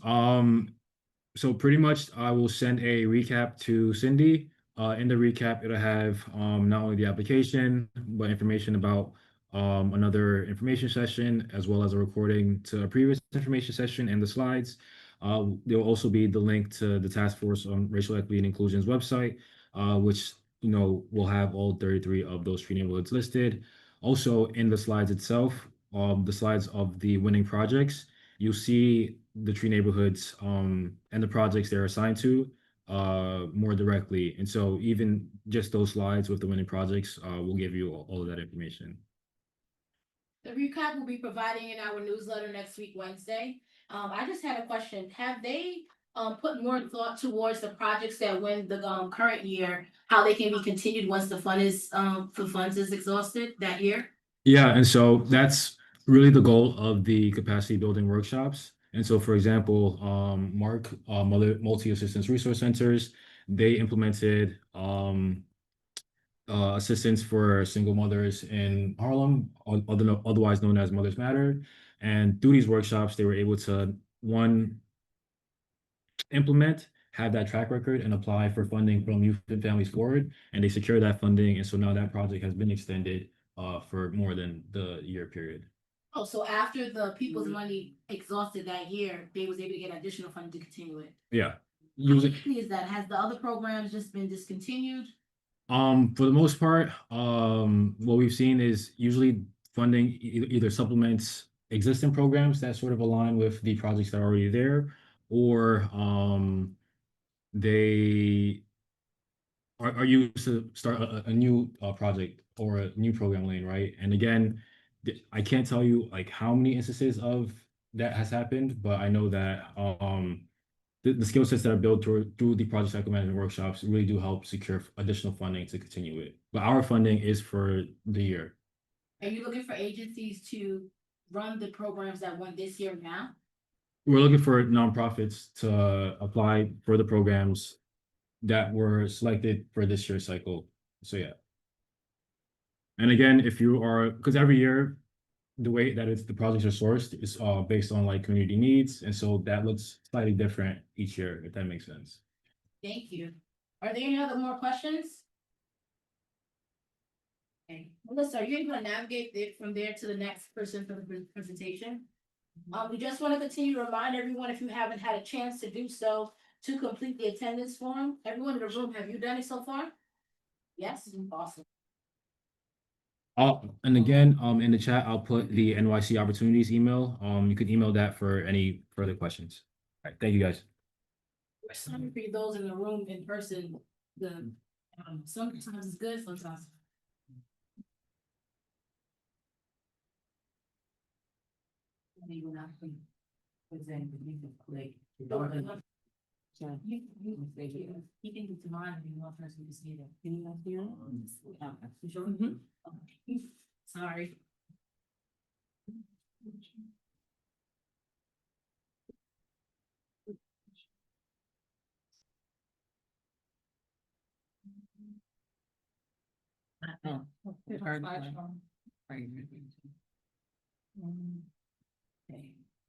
So pretty much I will send a recap to Cindy. In the recap, it'll have not only the application, but information about another information session, as well as a recording to a previous information session and the slides. There will also be the link to the Task Force on Racial Equity and Inclusion's website, which will have all 33 of those tree neighborhoods listed. Also in the slides itself, the slides of the winning projects, you'll see the tree neighborhoods and the projects they're assigned to more directly. And so even just those slides with the winning projects will give you all of that information. The recap will be providing in our newsletter next week, Wednesday. I just had a question. Have they put more thought towards the projects that win the current year, how they can be continued once the funds is exhausted that year? Yeah, and so that's really the goal of the capacity building workshops. And so, for example, Mark, multi-assistance resource centers, they implemented assistance for single mothers in Harlem, otherwise known as Mothers Matter. And through these workshops, they were able to, one, implement, have that track record, and apply for funding from Youth and Families Forward. And they secured that funding. And so now that project has been extended for more than the year period. Oh, so after the people's money exhausted that year, they was able to get additional funding to continue it. Yeah. How quickly is that? Has the other programs just been discontinued? For the most part, what we've seen is usually funding either supplements existing programs that sort of align with the projects that are already there, or they are used to start a new project or a new program lane, right? And again, I can't tell you like how many instances of that has happened, but I know that the skill sets that are built through the project cycle management workshops really do help secure additional funding to continue it. But our funding is for the year. Are you looking for agencies to run the programs that won this year now? We're looking for nonprofits to apply for the programs that were selected for this year's cycle. So yeah. And again, if you are, because every year, the way that the projects are sourced is based on like community needs. And so that looks slightly different each year, if that makes sense. Thank you. Are there any other more questions? Okay, Melissa, are you able to navigate it from there to the next person for the presentation? We just want to continue to remind everyone, if you haven't had a chance to do so, to complete the attendance form. Everyone in the room, have you done it so far? Yes, awesome. And again, in the chat, I'll put the NYC Opportunities email. You can email that for any further questions. All right, thank you guys. Sorry for those in the room in person, sometimes it's good, sometimes. You can get to mine if you want us to see that. Can you not hear? You sure? Okay. Sorry.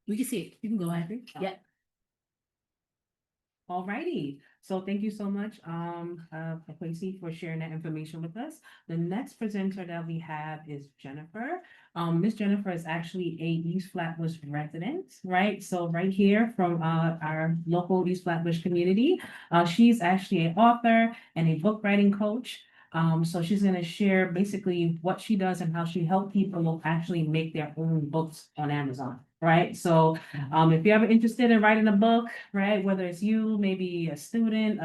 We can see it. You can go ahead. Yeah. Alrighty, so thank you so much, Quincy, for sharing that information with us. The next presenter that we have is Jennifer. Miss Jennifer is actually a East Flatbush resident, right? So right here from our local East Flatbush community. She's actually an author and a book writing coach. So she's gonna share basically what she does and how she helps people actually make their own books on Amazon, right? So if you're ever interested in writing a book, right, whether it's you, maybe a student,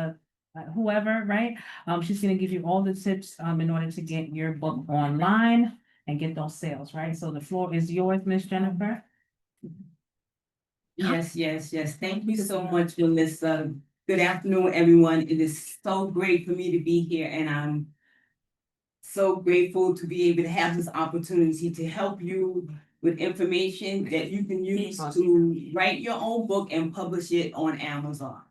whoever, right? She's gonna give you all the tips in order to get your book online and get those sales, right? So the floor is yours, Miss Jennifer. Yes, yes, yes. Thank you so much, Melissa. Good afternoon, everyone. It is so great for me to be here, and I'm so grateful to be able to have this opportunity to help you with information that you can use to write your own book and publish it on Amazon.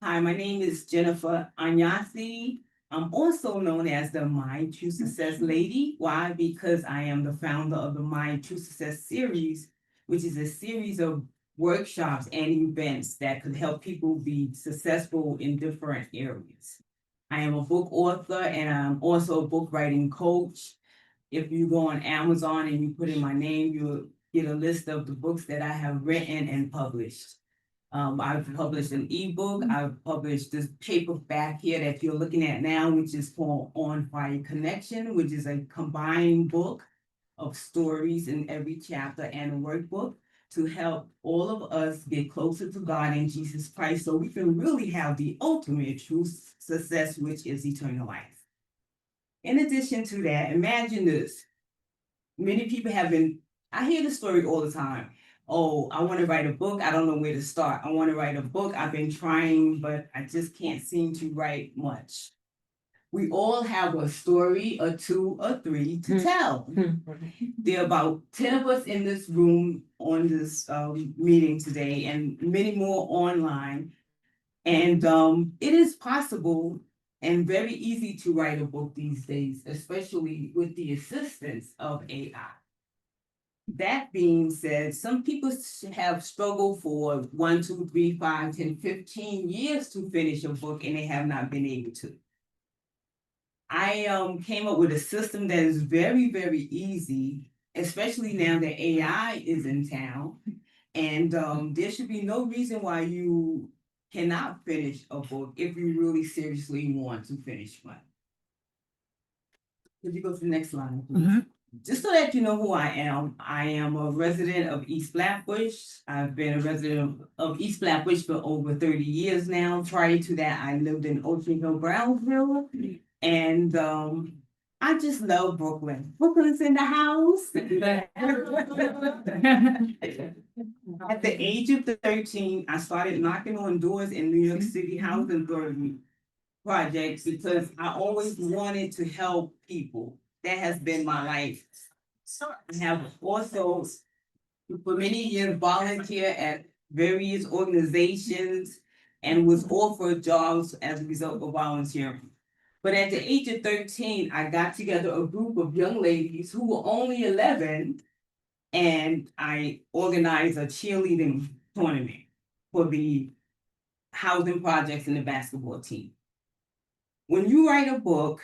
Hi, my name is Jennifer Anyasi. I'm also known as the My True Success Lady. Why? Because I am the founder of the My True Success series, which is a series of workshops and events that could help people be successful in different areas. I am a book author and I'm also a book writing coach. If you go on Amazon and you put in my name, you'll get a list of the books that I have written and published. I've published an ebook. I've published this paperback here that you're looking at now, which is called On Fire Connection, which is a combined book of stories in every chapter and a workbook to help all of us get closer to God and Jesus Christ so we can really have the ultimate true success, which is eternal life. In addition to that, imagine this. Many people I hear the story all the time. Oh, I want to write a book. I don't know where to start. I want to write a book. I've been trying, but I just can't seem to write much. We all have a story or two or three to tell. There are about 10 of us in this room on this meeting today and many more online. And it is possible and very easy to write a book these days, especially with the assistance of AI. That being said, some people have struggled for 1, 2, 3, 5, 10, 15 years to finish a book and they have not been able to. I came up with a system that is very, very easy, especially now that AI is in town. And there should be no reason why you cannot finish a book if you really seriously want to finish one. Could you go to the next slide, please? Just so that you know who I am a resident of East Flatbush. I've been a resident of East Flatbush for over 30 years now. Prior to that, I lived in Ocean Hill, Brownsville. And I just love Brooklyn. Brooklyn's in the house. At the age of 13, I started knocking on doors in New York City housing authority projects because I always wanted to help people. That has been my life. I have also, for many years, volunteered at various organizations and was offered jobs as a result of volunteering. But at the age of 13, I got together a group of young ladies who were only 11, and I organized a cheerleading tournament for the housing projects and the basketball team. When you write a book,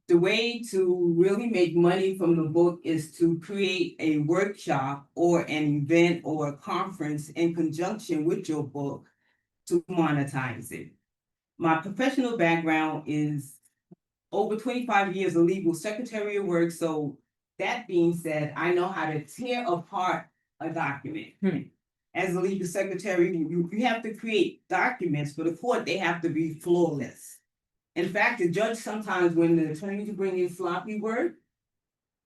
the way to really make money from the book is to create a workshop or an event or a conference in conjunction with your book to monetize it. My professional background is over 25 years of legal secretarial work. So that being said, I know how to tear apart a document. As a legal secretary, you have to create documents for the court. They have to be flawless. In fact, the judge sometimes, when the attorney bring in sloppy work,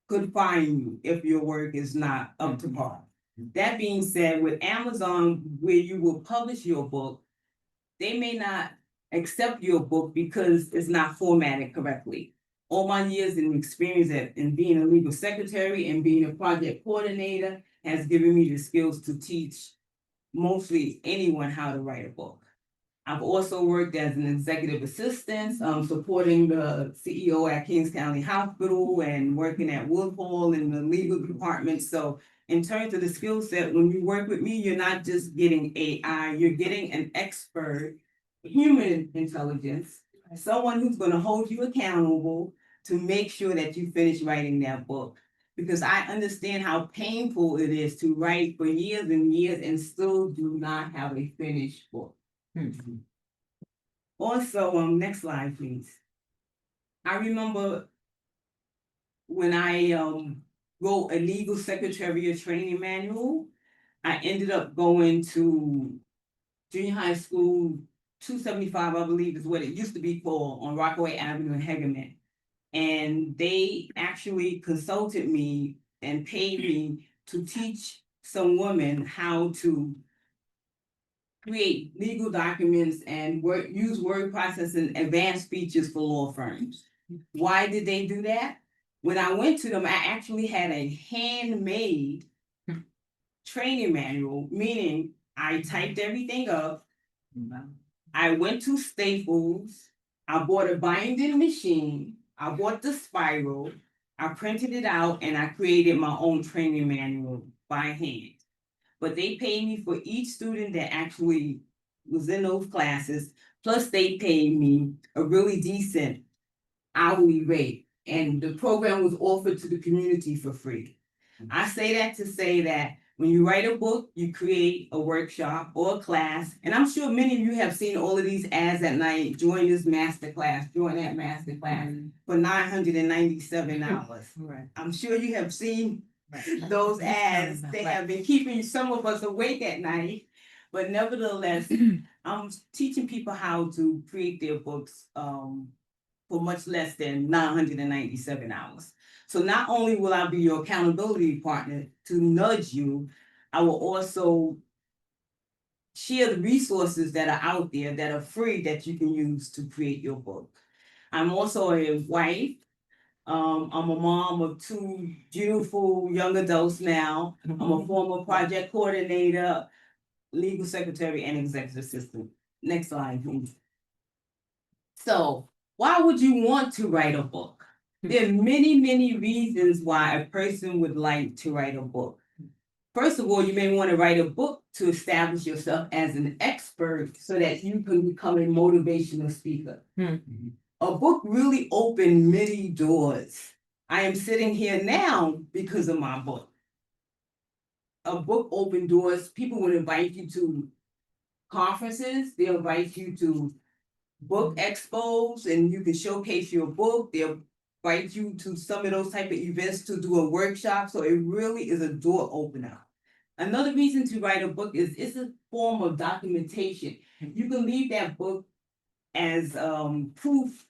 could fine you if your work is not up to par. That being said, with Amazon, where you will publish your book, they may not accept your book because it's not formatted correctly. All my years in experience in being a legal secretary and being a project coordinator has given me the skills to teach mostly anyone how to write a book. I've also worked as an executive assistant, supporting the CEO at Kings County Hospital and working at Woodhall in the legal department. So in terms of the skill set, when you work with me, you're not just getting AI, you're getting an expert, human intelligence, someone who's gonna hold you accountable to make sure that you finish writing that book. Because I understand how painful it is to write for years and years and still do not have a finished book. Also, next slide, please. I remember when I wrote a legal secretarial training manual, I ended up going to junior high school 275, I believe is what it used to be called, on Rockaway Avenue in Hegeman. And they actually consulted me and paid me to teach some women how to create legal documents and use word processing advanced features for law firms. Why did they do that? When I went to them, I actually had a handmade training manual, meaning I typed everything up. I went to Staples, I bought a binding machine, I bought the spiral, I printed it out, and I created my own training manual by hand. But they paid me for each student that actually was in those classes, plus they paid me a really decent hourly rate. And the program was offered to the community for free. I say that to say that when you write a book, you create a workshop or a class. And I'm sure many of you have seen all of these ads at night, join this master class, join that master class for $997. Right. I'm sure you have seen those ads. They have been keeping some of us awake at night. But nevertheless, I'm teaching people how to create their books for much less than $997. So not only will I be your accountability partner to nudge you, I will also share the resources that are out there that are free that you can use to create your book. I'm also a wife. I'm a mom of two beautiful young adults now. I'm a former project coordinator, legal secretary, and executive assistant. Next slide, please. So why would you want to write a book? There are many, many reasons why a person would like to write a book. First of all, you may want to write a book to establish yourself as an expert so that you can become a motivational speaker. A book really opened many doors. I am sitting here now because of my book. A book opened doors. People would invite you to conferences. They'll invite you to book expos and you can showcase your book. They'll invite you to some of those type of events to do a workshop. So it really is a door opener. Another reason to write a book is it's a form of documentation. You can leave that book as proof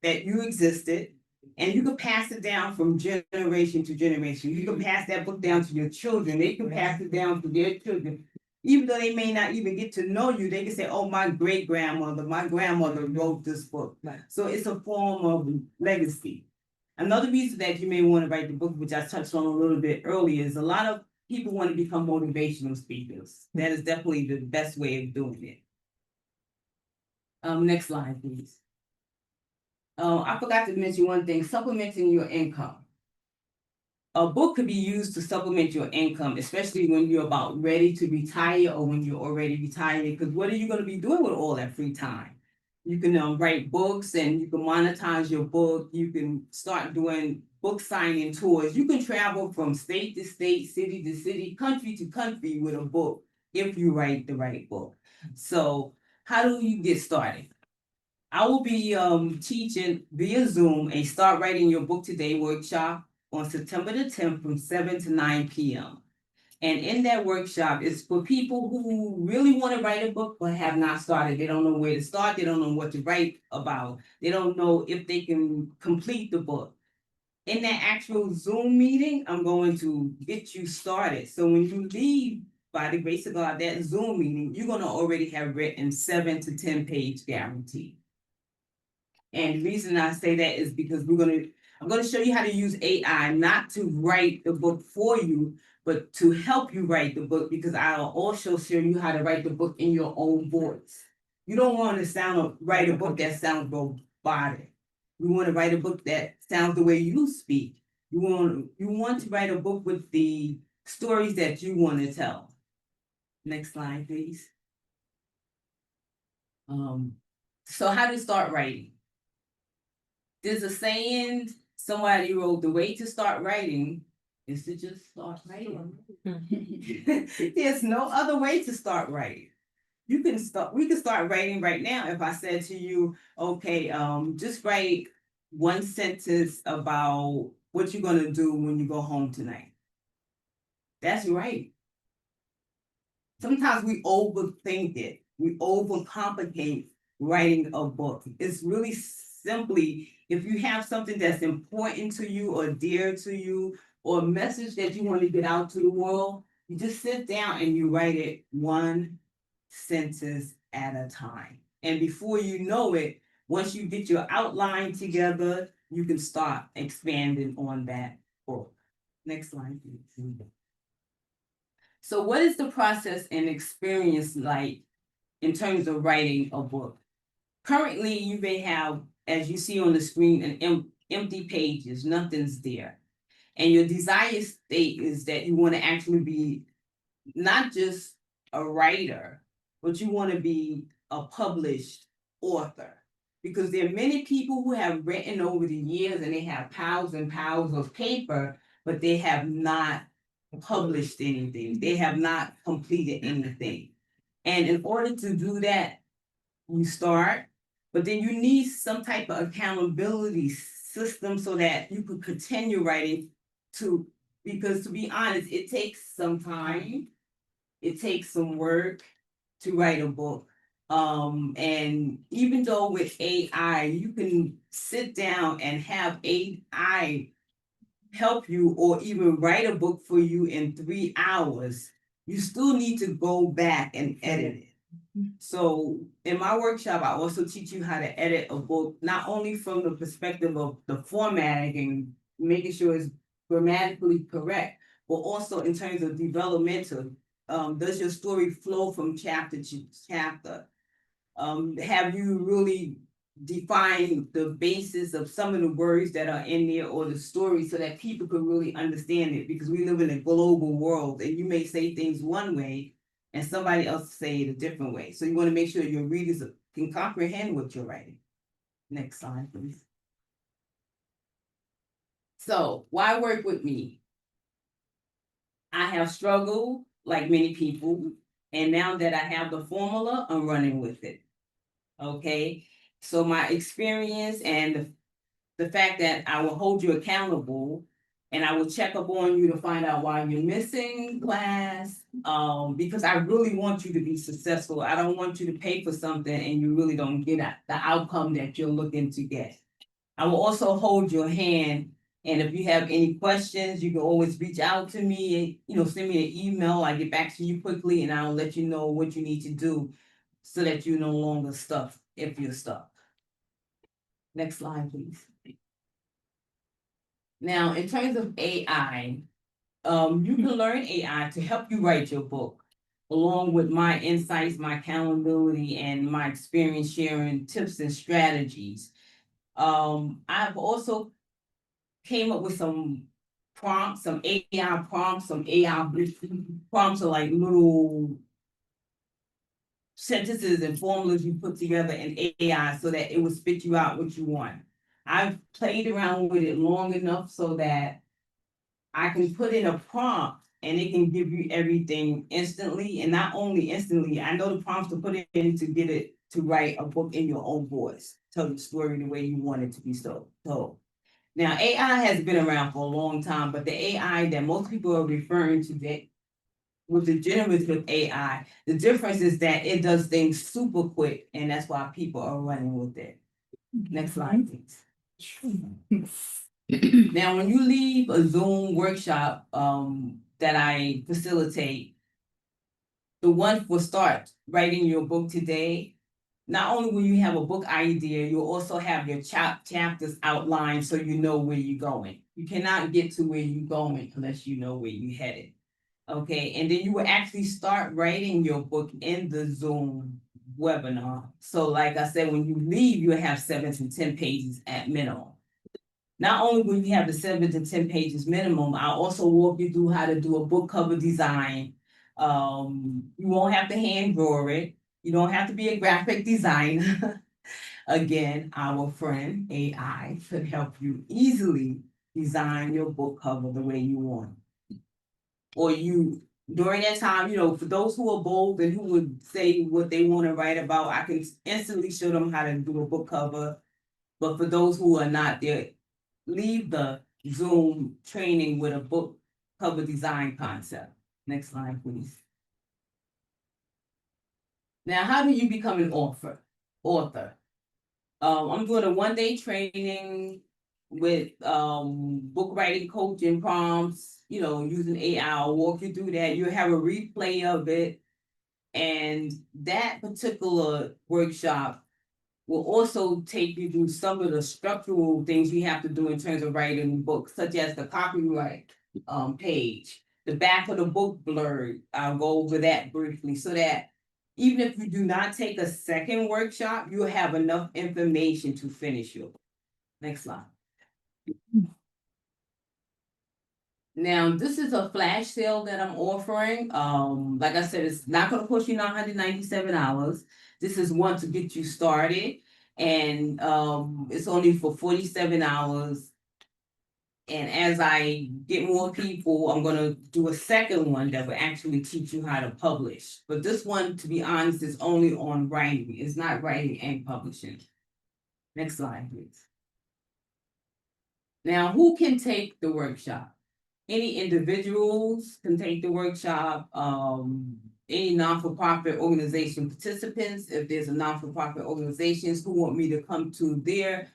that you existed, and you can pass it down from generation to generation. You can pass that book down to your children. They can pass it down to their children. Even though they may not even get to know you, they can say, oh, my great-grandmother, my grandmother wrote this book. So it's a form of legacy. Another reason that you may want to write the book, which I touched on a little bit earlier, is a lot of people want to become motivational speakers. That is definitely the best way of doing it. Next slide, please. I forgot to mention one thing, supplementing your income. A book could be used to supplement your income, especially when you're about ready to retire or when you're already retired, because what are you going to be doing with all that free time? You can write books and you can monetize your book. You can start doing book signing tours. You can travel from state to state, city to city, country to country with a book if you write the right book. So how do you get started? I will be teaching via Zoom a Start Writing Your Book Today workshop on September the 10th from 7 to 9 p.m. And in that workshop is for people who really want to write a book but have not started. They don't know where to start. They don't know what to write about. They don't know if they can complete the book. In that actual Zoom meeting, I'm going to get you started. So when you leave, by the grace of God, that Zoom meeting, you're going to already have written 7 to 10 page guarantee. And the reason I say that is because I'm going to show you how to use AI, not to write the book for you, but to help you write the book, because I'll also show you how to write the book in your own voice. You don't want to write a book that sounds robotic. You want to write a book that sounds the way you speak. You want to write a book with the stories that you want to tell. Next slide, please. So how to start writing? There's a saying somebody wrote, the way to start writing is to just start writing. There's no other way to start writing. We can start writing right now. If I said to you, okay, just write one sentence about what you're gonna do when you go home tonight. That's right. Sometimes we overthink it. We overcomplicate writing a book. It's really simply, if you have something that's important to you or dear to you, or a message that you want to get out to the world, you just sit down and you write it one sentence at a time. And before you know it, once you get your outline together, you can start expanding on that book. Next slide, please. So what is the process and experience like in terms of writing a book? Currently, you may have, as you see on the screen, an empty pages, nothing's there. And your desire state is that you want to actually be not just a writer, but you want to be a published author. Because there are many people who have written over the years and they have piles and piles of paper, but they have not published anything. They have not completed anything. And in order to do that, you start, but then you need some type of accountability system so that you could continue writing because to be honest, it takes some time. It takes some work to write a book. And even though with AI, you can sit down and have AI help you or even write a book for you in 3 hours, you still need to go back and edit it. So in my workshop, I also teach you how to edit a book, not only from the perspective of the formatting and making sure it's grammatically correct, but also in terms of developmental. Does your story flow from chapter to chapter? Have you really defined the basis of some of the words that are in there or the story so that people can really understand it? Because we live in a global world and you may say things one way and somebody else say it a different way. So you want to make sure your readers can comprehend what you're writing. Next slide, please. So why work with me? I have struggled like many people, and now that I have the formula, I'm running with it. Okay, so my experience and the fact that I will hold you accountable and I will check up on you to find out why you're missing class, because I really want you to be successful. I don't want you to pay for something and you really don't get the outcome that you're looking to get. I will also hold your hand, and if you have any questions, you can always reach out to me, send me an email. I get back to you quickly and I'll let you know what you need to do so that you're no longer stuck if you're stuck. Next slide, please. Now, in terms of AI, you can learn AI to help you write your book, along with my insights, my accountability, and my experience sharing tips and strategies. I've also came up with some prompts, some AI prompts, some AI prompts are like little sentences and formulas you put together in AI so that it will spit you out what you want. I've played around with it long enough so that I can put in a prompt and it can give you everything instantly. And not only instantly, I know the prompts to put it in to get it to write a book in your own voice, tell the story the way you want it to be told. Now, AI has been around for a long time, but the AI that most people are referring to that with the generative AI, the difference is that it does things super quick, and that's why people are running with it. Next slide, please. Now, when you leave a Zoom workshop that I facilitate, the one for start writing your book today, not only will you have a book idea, you'll also have your chapters outlined so you know where you're going. You cannot get to where you're going unless you know where you're headed. Okay, and then you will actually start writing your book in the Zoom webinar. So like I said, when you leave, you have 7 to 10 pages at minimum. Not only will you have the 7 to 10 pages minimum, I'll also walk you through how to do a book cover design. You won't have to hand draw it. You don't have to be a graphic designer. Again, our friend AI could help you easily design your book cover the way you want. Or you, during that time, you know, for those who are bold and who would say what they want to write about, I can instantly show them how to do a book cover. But for those who are not there, leave the Zoom training with a book cover design concept. Next slide, please. Now, how do you become an author? I'm doing a 1-day training with book writing coaching prompts, you know, using AI. I'll walk you through that. You'll have a replay of it. And that particular workshop will also take you through some of the structural things you have to do in terms of writing books, such as the copyright page, the back of the book blurb. I'll go over that briefly so that even if you do not take a second workshop, you'll have enough information to finish your book. Next slide. Now, this is a flash sale that I'm offering. Like I said, it's not going to cost you $997. This is one to get you started. And it's only for 47 hours. And as I get more people, I'm going to do a second one that will actually teach you how to publish. But this one, to be honest, is only on writing. It's not writing and publishing. Next slide, please. Now, who can take the workshop? Any individuals can take the workshop. Any non-for-profit organization participants, if there's a non-for-profit organizations who want me to come to their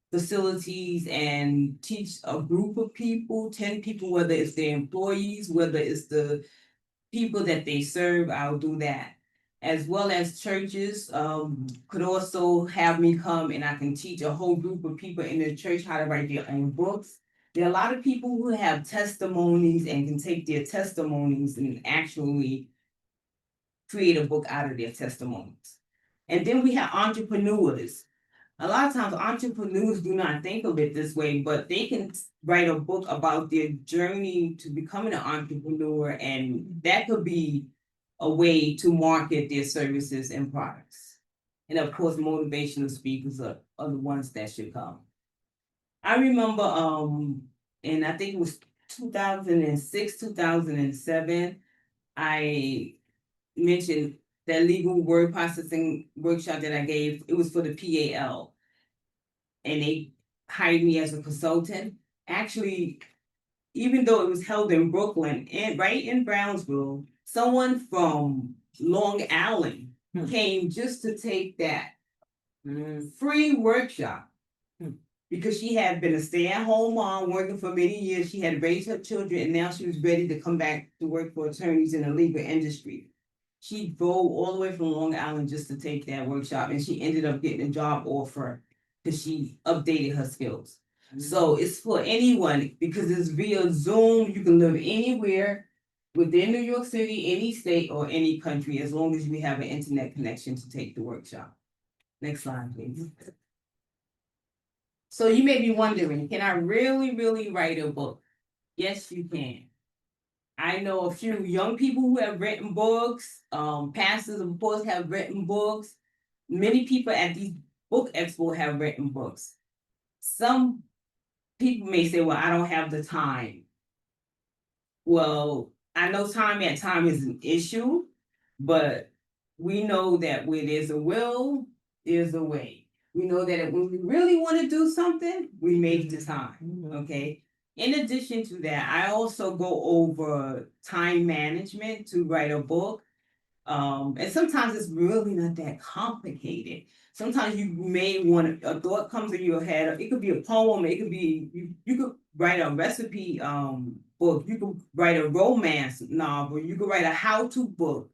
facilities and teach a group of people, 10 people, whether it's their employees, whether it's the people that they serve, I'll do that. As well as churches could also have me come and I can teach a whole group of people in the church how to write their own books. There are a lot of people who have testimonies and can take their testimonies and actually create a book out of their testimonies. And then we have entrepreneurs. A lot of times entrepreneurs do not think of it this way, but they can write a book about their journey to becoming an entrepreneur, and that could be a way to market their services and products. And of course, motivational speakers are the ones that should come. I remember, and I think it was 2006, 2007, I mentioned that legal word processing workshop that I gave. It was for the PAL. And they hired me as a consultant. Actually, even though it was held in Brooklyn and right in Brownsville, someone from Long Island came just to take that free workshop. Because she had been a stay-at-home mom working for many years. She had raised her children and now she was ready to come back to work for attorneys in the legal industry. She drove all the way from Long Island just to take that workshop, and she ended up getting a job offer because she updated her skills. So it's for anyone because it's via Zoom. You can live anywhere within New York City, any state or any country, as long as you have an internet connection to take the workshop. Next slide, please. So you may be wondering, can I really write a book? Yes, you can. I know a few young people who have written books. Pastors, of course, have written books. Many people at these book expo have written books. Some people may say, well, I don't have the time. Well, I know time at time is an issue, but we know that where there's a will, there's a way. We know that when we really want to do something, we make the time, okay? In addition to that, I also go over time management to write a book. And sometimes it's really not that complicated. Sometimes you may want a thought comes in your head. It could be a poem. It could be, you could write a recipe book. You could write a romance novel. You could write a how-to book.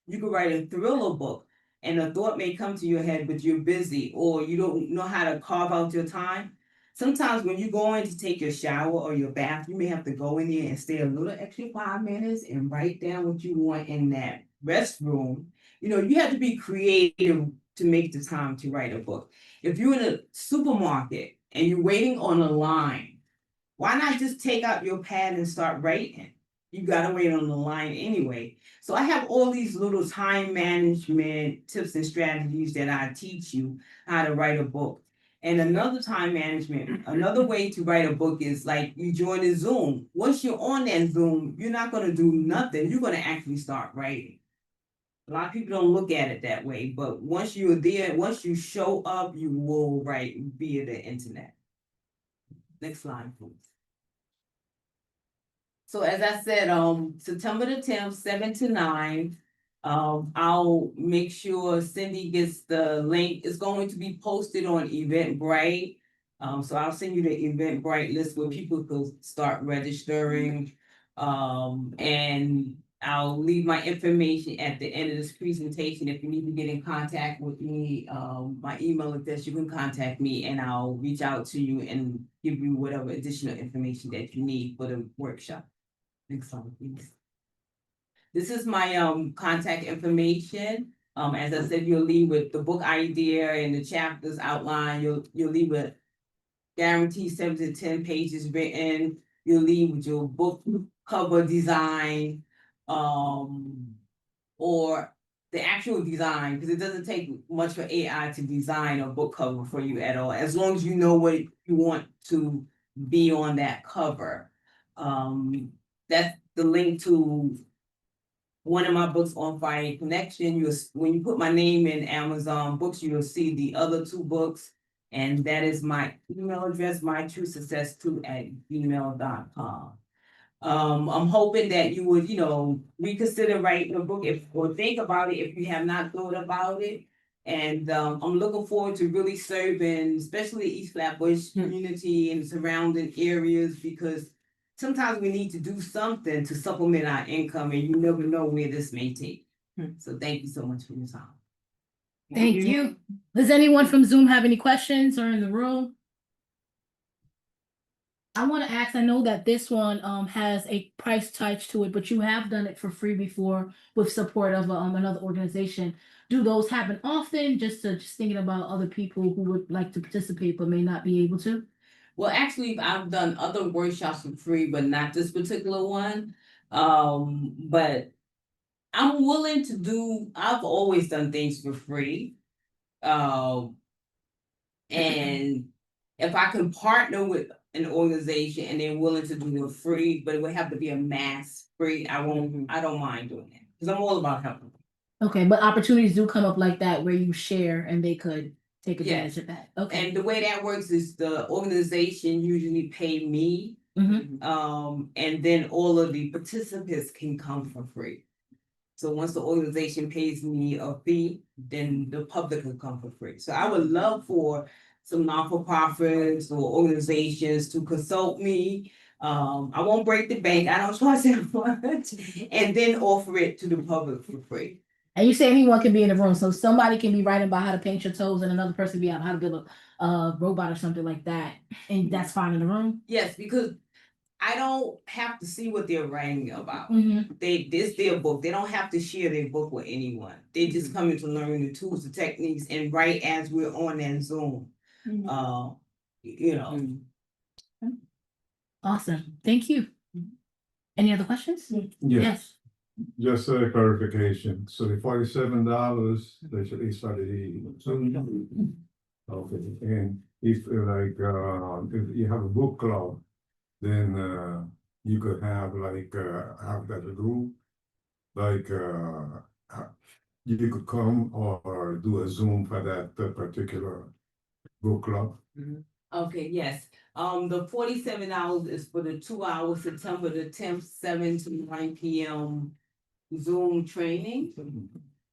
You could write a thriller book. And a thought may come to your head, but you're busy or you don't know how to carve out your time. Sometimes when you go in to take your shower or your bath, you may have to go in there and stay a little extra 5 minutes and write down what you want in that restroom. You know, you have to be creative to make the time to write a book. If you're in a supermarket and you're waiting on a line, why not just take out your pad and start writing? You gotta wait on the line anyway. So I have all these little time management tips and strategies that I teach you how to write a book. And another time management, another way to write a book is like you join a Zoom. Once you're on that Zoom, you're not gonna do nothing. You're gonna actually start writing. A lot of people don't look at it that way, but once you're there, once you show up, you will write via the internet. Next slide, please. So as I said, September the 10th, 7 to 9. I'll make sure Cindy gets the link. It's going to be posted on Eventbrite. So I'll send you the Eventbrite list where people could start registering. And I'll leave my information at the end of this presentation. If you need to get in contact with me, my email address, you can contact me and I'll reach out to you and give you whatever additional information that you need for the workshop. Next slide, please. This is my contact information. As I said, you'll leave with the book idea and the chapters outlined. You'll leave with guaranteed 7 to 10 pages written. You'll leave with your book cover design, or the actual design, because it doesn't take much for AI to design a book cover for you at all, as long as you know what you want to be on that cover. That's the link to one of my books on Fire Connection. When you put my name in Amazon Books, you'll see the other 2 books, and that is my email address, mytruesuccess2@gmail.com. I'm hoping that you would, reconsider writing a book or think about it if you have not thought about it. And I'm looking forward to really serving, especially East Flatbush community and surrounding areas, because sometimes we need to do something to supplement our income, and you never know where this may take. So thank you so much for your time. Thank you. Does anyone from Zoom have any questions or in the room? I want to ask, I know that this one has a price tag to it, but you have done it for free before with support of another organization. Do those happen often? Just thinking about other people who would like to participate but may not be able to. Well, actually, I've done other workshops for free, but not this particular one. But I'm willing to do, I've always done things for free. And if I can partner with an organization and they're willing to do it free, but it would have to be a mass free, I don't mind doing that, because I'm all about helping. Okay, but opportunities do come up like that where you share and they could take advantage of that. Okay. And the way that works is the organization usually pay me, and then all of the participants can come for free. So once the organization pays me a fee, then the public can come for free. So I would love for some non-for-profits or organizations to consult me. I won't break the bank, I don't charge that much, and then offer it to the public for free. And you say anyone can be in the room, so somebody can be writing about how to paint your toes, and another person be out how to build a robot or something like that, and that's fine in the room. Yes, because I don't have to see what they're writing about. Mhm. This their book. They don't have to share their book with anyone. They just come in to learn the tools, the techniques, and write as we're on that Zoom. Awesome, thank you. Any other questions? Yes. Just a clarification, so the $47, they should be started. Okay, and if if you have a book club, then you could have have that group, you could come or do a Zoom for that particular book club. Okay, yes. The $47 is for the 2 hours, September the 10th, 7 to 9 p.m. Zoom training.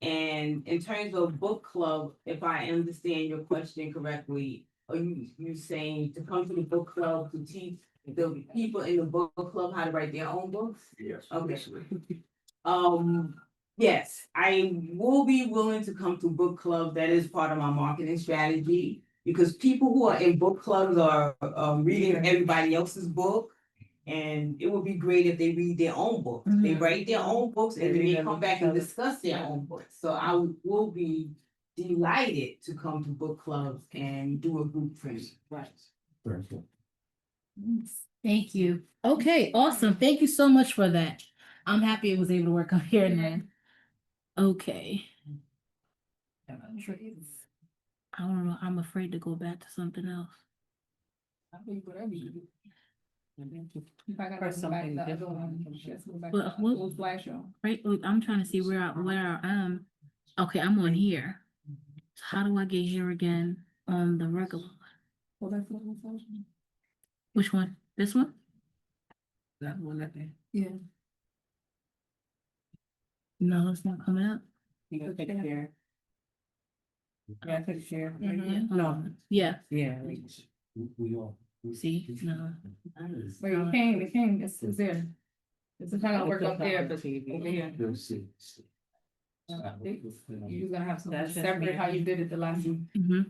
And in terms of book club, if I understand your question correctly, are you saying to come to the book club to teach the people in the book club how to write their own books? Yes. Okay. Yes, I will be willing to come to book club. That is part of my marketing strategy, because people who are in book clubs are reading everybody else's book, And it would be great if they read their own books. They write their own books and then they come back and discuss their own books. So will be delighted to come to book clubs and do a group print. Right. Thank you. Okay, awesome. Thank you so much for that. I'm happy it was able to work on here now. Okay. I don't know. I'm afraid to go back to something else. Right, I'm trying to see where I am. Okay, I'm on here. So how do I get here again on the regular one? Which one? This one? That one, I think. Yeah. No, it's not coming up. You gotta take care. Yeah, take share. Mhm. No. Yeah. Yeah. We all. See, no. Where you came, it's there. It's kind of work up there, but over here. You're gonna have something separate how you did it the last one. Mm-hmm.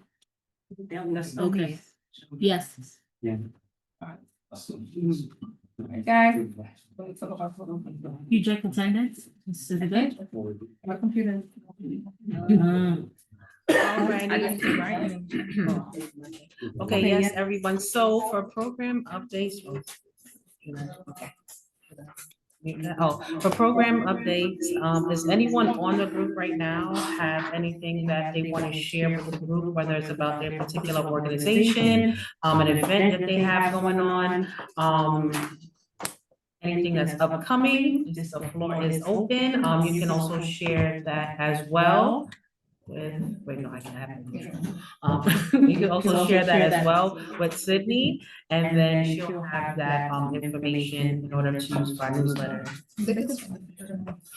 Okay. Yes. Yeah. Alright, guys. You check attendance? Is it good? My computer. Okay, yes, everyone. So for program updates. For program updates, is anyone on the group right now have anything that they want to share with the group, whether it's about their particular organization, an event that they have going on, anything that's upcoming, the floor is open. You can also share that as well. Wait, no, I can have it. You can also share that as well with Sydney, and then she'll have that information in order to use our newsletter.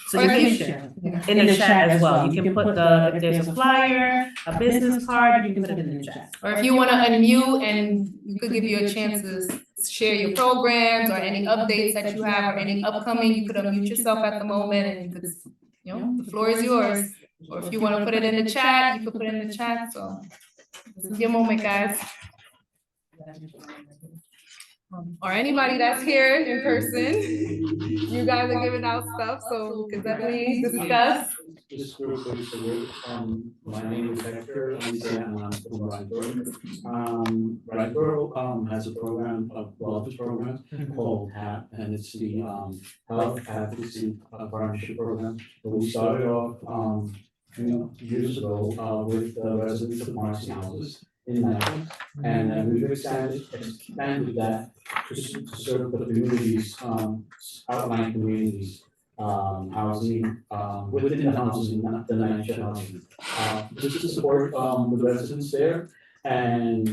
So you can share in the chat as well. You can put if there's a flyer, a business card, you can put it in the chat. Or if you wanna unmute and we could give you a chance to share your programs or any updates that you have or any upcoming, you could unmute yourself at the moment and you could, the floor is yours. Or if you wanna put it in the chat, you could put it in the chat, so this is your moment, guys. Or anybody that's here in person, you guys are giving out stuff, so we can definitely discuss. Just real quick, my name is Hector, and I'm from Riceboro. Riceboro has a program, a office program called HAP, and it's the Health Advocacy Partnership Program. We started off years ago with the residents of Marcy houses in Memphis, and we've expanded that to serve the communities, outlying communities. Housing, within the housing, not the NYCHA housing. Just to support the residents there and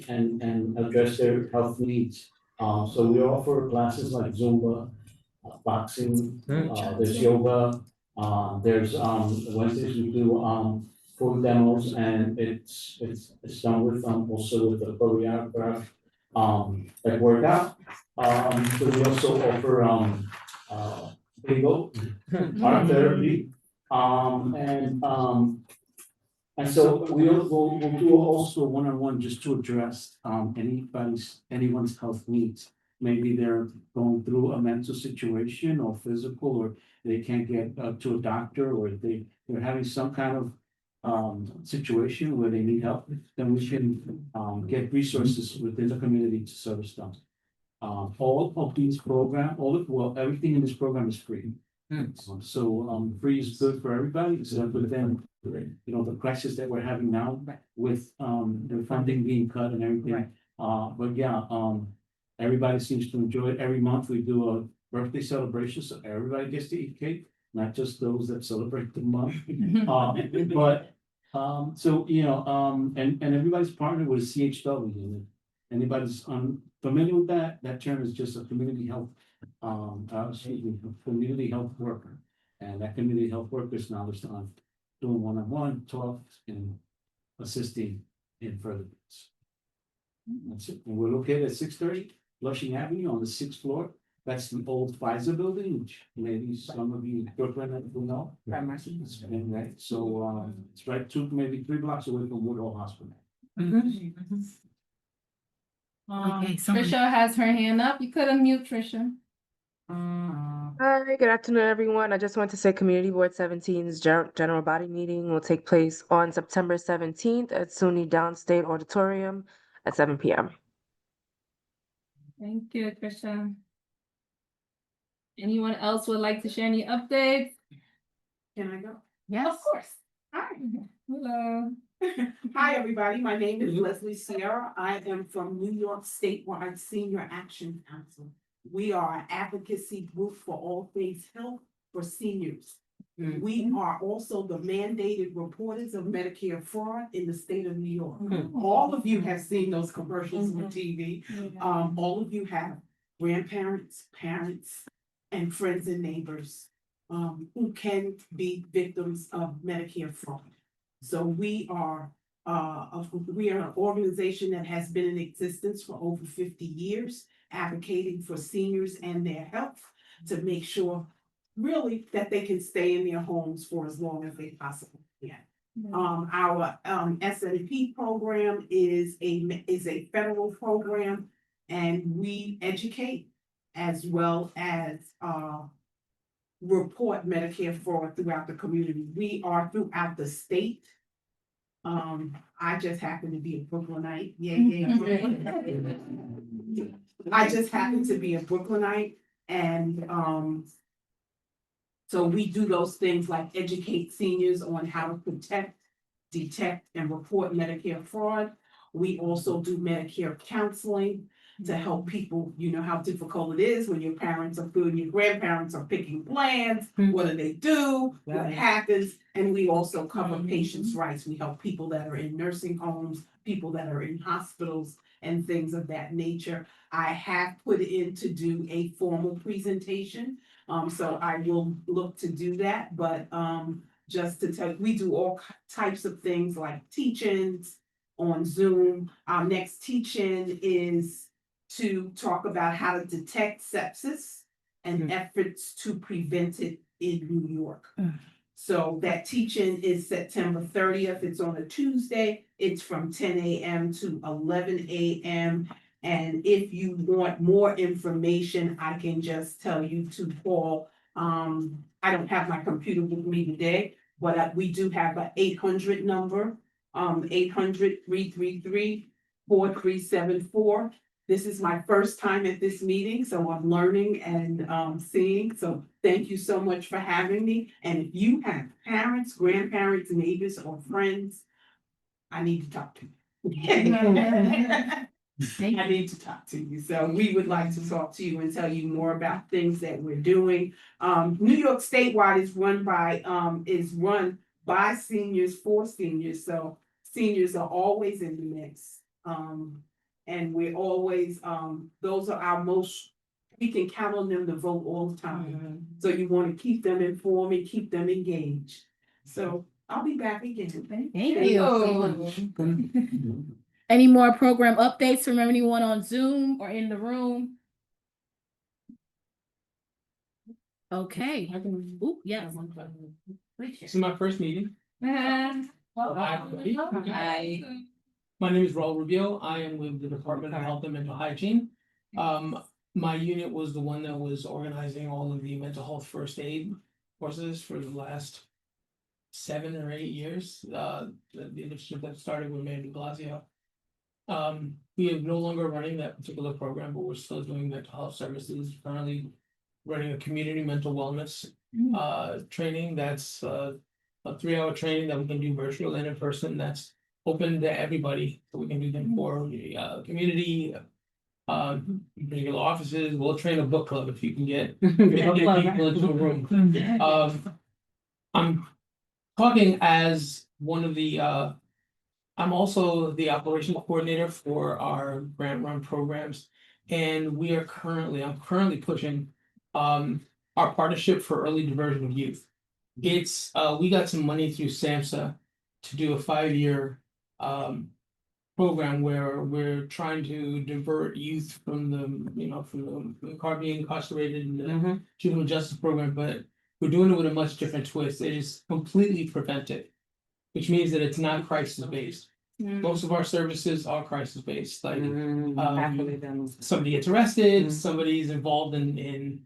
and address their health needs. So we offer classes like Zumba, boxing, there's yoga, there's Wednesdays we do food demos, and it's done with also with the choreograph like workout. So we also offer bingo, art therapy, and so we'll do also one-on-one just to address anyone's health needs. Maybe they're going through a mental situation or physical, or they can't get to a doctor, or they're having some kind of situation where they need help, then we can get resources within the community to service them. All of these programs, everything in this program is free. So free is good for everybody, except for them, the crisis that we're having now with the funding being cut and everything. But yeah, everybody seems to enjoy it. Every month we do a birthday celebration, so everybody gets to eat cake, not just those that celebrate the month. But so and everybody's partnered with CHW. And anybody's familiar with that term is just a community health, community health worker. And that community health worker is now just doing one-on-one talks and assisting in further bits. That's it. And we're located at 630 Flushing Avenue on the 6th floor. That's the old Pfizer building, which maybe some of you in Brooklyn will know. Right. So it's right maybe 3 blocks away from Woodall Hospital. Okay, sorry. Trisha has her hand up. You could unmute Trisha. Hi, good afternoon, everyone. I just want to say Community Board 17's general body meeting will take place on September 17th at SUNY Downstate Auditorium at 7 p.m. Thank you, Trisha. Anyone else would like to share any updates? Can I go? Yes. Of course. Hi. Hello. Hi, everybody. My name is Leslie Sierra. I am from New York Statewide Senior Action Council. We are an advocacy group for all things health for seniors. We are also the mandated reporters of Medicare fraud in the state of New York. All of you have seen those commercials on TV. All of you have grandparents, parents, and friends and neighbors who can be victims of Medicare fraud. So we are an organization that has been in existence for over 50 years, advocating for seniors and their health to make sure really that they can stay in their homes for as long as they possibly can. Our SNP program is a federal program, and we educate as well as report Medicare fraud throughout the community. We are throughout the state. I just happen to be a Brooklynite. I just happen to be a Brooklynite, and so we do those things like educate seniors on how to protect, detect, and report Medicare fraud. We also do Medicare counseling to help people. You know how difficult it is when your parents are good and your grandparents are picking plans. What do they do? What happens? And we also cover patients' rights. We help people that are in nursing homes, people that are in hospitals, and things of that nature. I have put in to do a formal presentation, so I will look to do that. But just to tell you, we do all types of things like teach-ins on Zoom. Our next teach-in is to talk about how to detect sepsis and efforts to prevent it in New York. So that teach-in is September 30th. It's on a Tuesday. It's from 10 a.m. to 11 a.m. And if you want more information, I can just tell you to call. I don't have my computer with me today, but we do have an 800 number, 800-333-4374. This is my first time at this meeting, so I'm learning and seeing. So thank you so much for having me. And if you have parents, grandparents, neighbors, or friends, I need to talk to you. I need to talk to you. So we would like to talk to you and tell you more about things that we're doing. New York Statewide is run by seniors for seniors. So seniors are always in the mix. And we're always, those are our most, we can count on them to vote all the time. So you want to keep them informed and keep them engaged. So I'll be back again. Thank you. Any more program updates from anyone on Zoom or in the room? Okay. Ooh, yes. This is my first meeting. Hi, everybody. Hi. My name is Raul Rubio. I am with the Department of Health and Mental Hygiene. My unit was the one that was organizing all of the mental health first aid courses for the last 7 or 8 years. The initiative that started with Mayor de Blasio. We are no longer running that particular program, but we're still doing mental health services. Currently running a community mental wellness training. That's a 3-hour training that we can do virtual and in person. That's open to everybody, so we can do them for the community, regular offices. We'll train a book club if you can get people into a room. I'm talking as one of the. I'm also the operational coordinator for our grant run programs, and I'm currently pushing our partnership for early diversion of youth. It's we got some money through SAMHSA to do a 5-year program where we're trying to divert youth from the being incarcerated in the juvenile justice program, but we're doing it with a much different twist. It is completely preventive, which means that it's not crisis based. Most of our services are crisis based, like Happily done. somebody gets arrested, somebody's involved in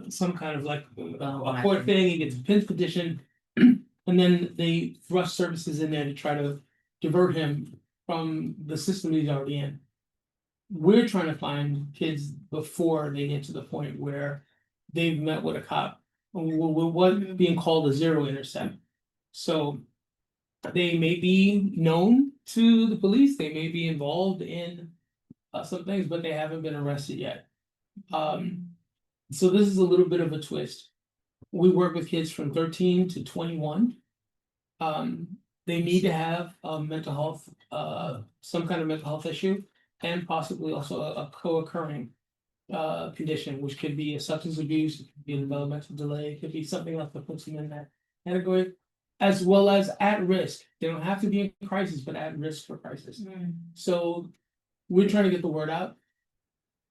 some kind of like a court thing, he gets a PIN petition. And then they thrust services in there to try to divert him from the system he's already in. We're trying to find kids before they get to the point where they've met with a cop, what being called a zero intercept. So they may be known to the police, they may be involved in some things, but they haven't been arrested yet. So this is a little bit of a twist. We work with kids from 13 to 21. They need to have a mental health, some kind of mental health issue, and possibly also a co-occurring condition, which could be a substance abuse, it could be a developmental delay, it could be something else that puts them in that category, as well as at risk. They don't have to be in crisis, but at risk for crisis. So we're trying to get the word out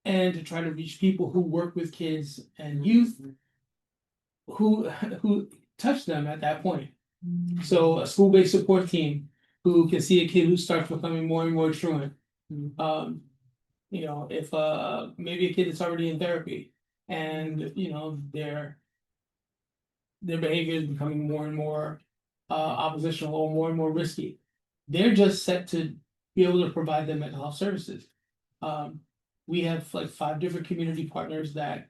and to try to reach people who work with kids and youth who touch them at that point. So a school-based support team who can see a kid who starts becoming more and more truant. You know, if maybe a kid that's already in therapy and you know their behavior is becoming more and more oppositional or more and more risky, they're just set to be able to provide them mental health services. We have like 5 different community partners that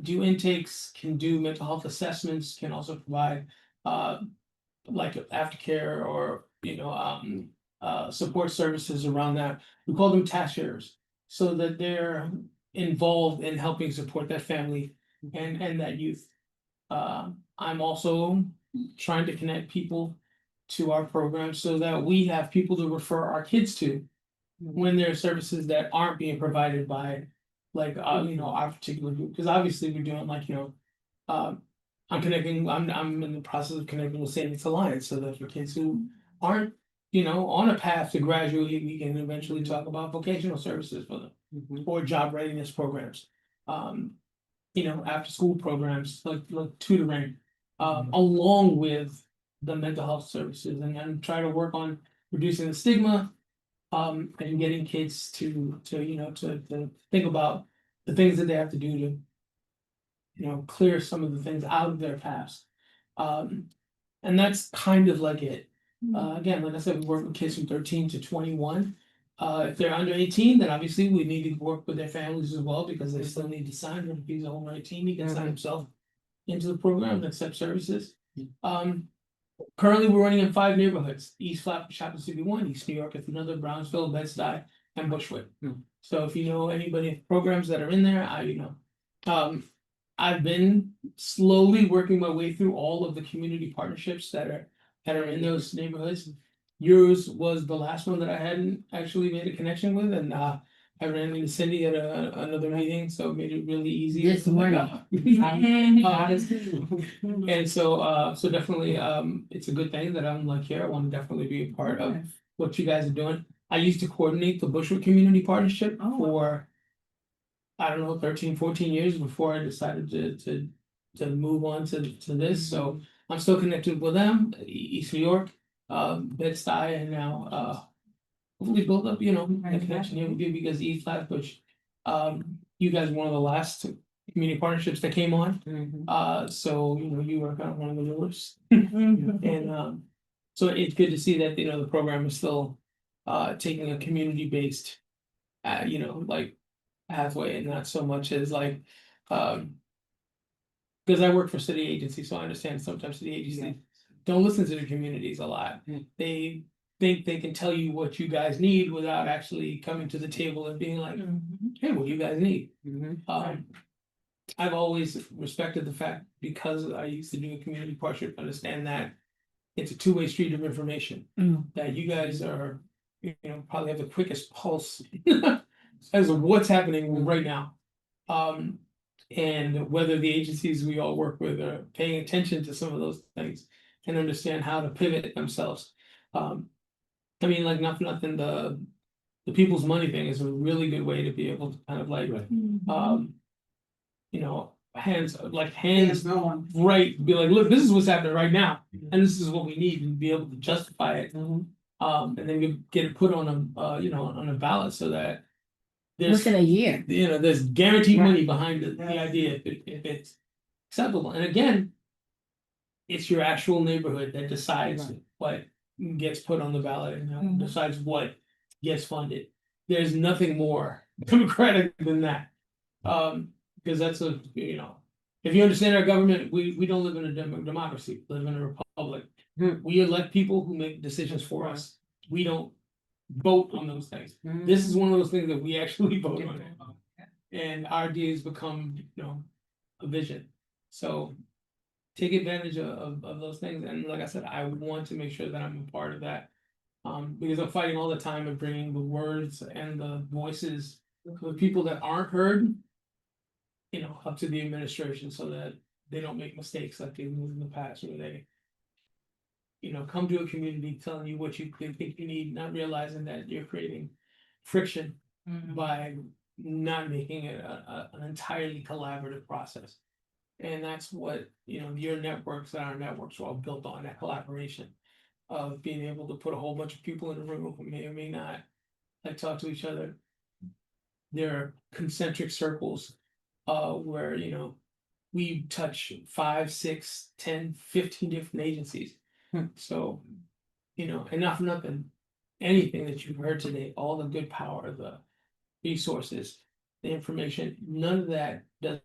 do intakes, can do mental health assessments, can also provide like aftercare or you know support services around that. We call them task sharers, so that they're involved in helping support that family and that youth. I'm also trying to connect people to our program so that we have people to refer our kids to when there are services that aren't being provided by like you know our particular group, because obviously we're doing like you know I'm in the process of connecting with Savings Alliance so that for kids who aren't you know on a path to graduate, we can eventually talk about vocational services for them or job readiness programs, you know, after school programs like tutoring, along with the mental health services, and try to work on reducing the stigma and getting kids to you know to think about the things that they have to do to you know clear some of the things out of their past, and that's kind of like it. Again, like I said, we work with kids from 13 to 21. If they're under 18, then obviously we need to work with their families as well because they still need to sign. If he's over 18, he can sign himself into the program and accept services. Currently, we're running in 5 neighborhoods: East Shopper City 1, East New York is another, Brownsville, Bed-Stuy, and Bushwick. So if you know anybody programs that are in there, you know. I've been slowly working my way through all of the community partnerships that are in those neighborhoods. Yours was the last one that I hadn't actually made a connection with, and I ran into Cindy at another meeting, so it made it really easy. This morning. And so so definitely it's a good thing that I'm like here. I want to definitely be a part of what you guys are doing. I used to coordinate the Bushwick Community Partnership for I don't know 13, 14 years before I decided to move on to this. So I'm still connected with them, East New York, Bed-Stuy, and now hopefully build up, you know, a connection here with you because East Flatbush, you guys were one of the last community partnerships that came on. So you know you were kind of one of the newest, and so it's good to see that you know the program is still taking a community based, you know, like pathway and not so much as like because I work for city agencies, so I understand sometimes city agencies don't listen to the communities a lot. They think they can tell you what you guys need without actually coming to the table and being like, hey, what do you guys need? I've always respected the fact, because I used to do a community partnership, understand that it's a two-way street of information. That you guys are, you know, probably have the quickest pulse as of what's happening right now. And whether the agencies we all work with are paying attention to some of those things and understand how to pivot themselves. I mean, like nothing, the people's money thing is a really good way to be able to kind of like, you know, hands on, right, be like, look, this is what's happening right now, and this is what we need, and be able to justify it. And then get it put on a, you know, on a ballot so that there's, Within a year. you know, there's guaranteed money behind the idea if it's acceptable. And again, it's your actual neighborhood that decides what gets put on the ballot and decides what gets funded. There's nothing more democratic than that. Because that's a, you know, if you understand our government, we don't live in a democracy, we live in a republic. We elect people who make decisions for us. We don't vote on those things. This is one of those things that we actually vote on. And our ideas become, you know, a vision. So take advantage of those things. And like I said, I want to make sure that I'm a part of that. Because I'm fighting all the time and bringing the words and the voices of the people that aren't heard, you know, up to the administration so that they don't make mistakes like they've moved in the past, where they, you know, come to a community telling you what you think you need, not realizing that you're creating friction by not making it an entirely collaborative process. And that's what, you know, your networks and our networks are all built on, that collaboration of being able to put a whole bunch of people in a room who may or may not like talk to each other. There are concentric circles where, you know, we touch 5, 6, 10, 15 different agencies. So, you know, and not for nothing, anything that you've heard today, all the good power, the resources, the information, none of that does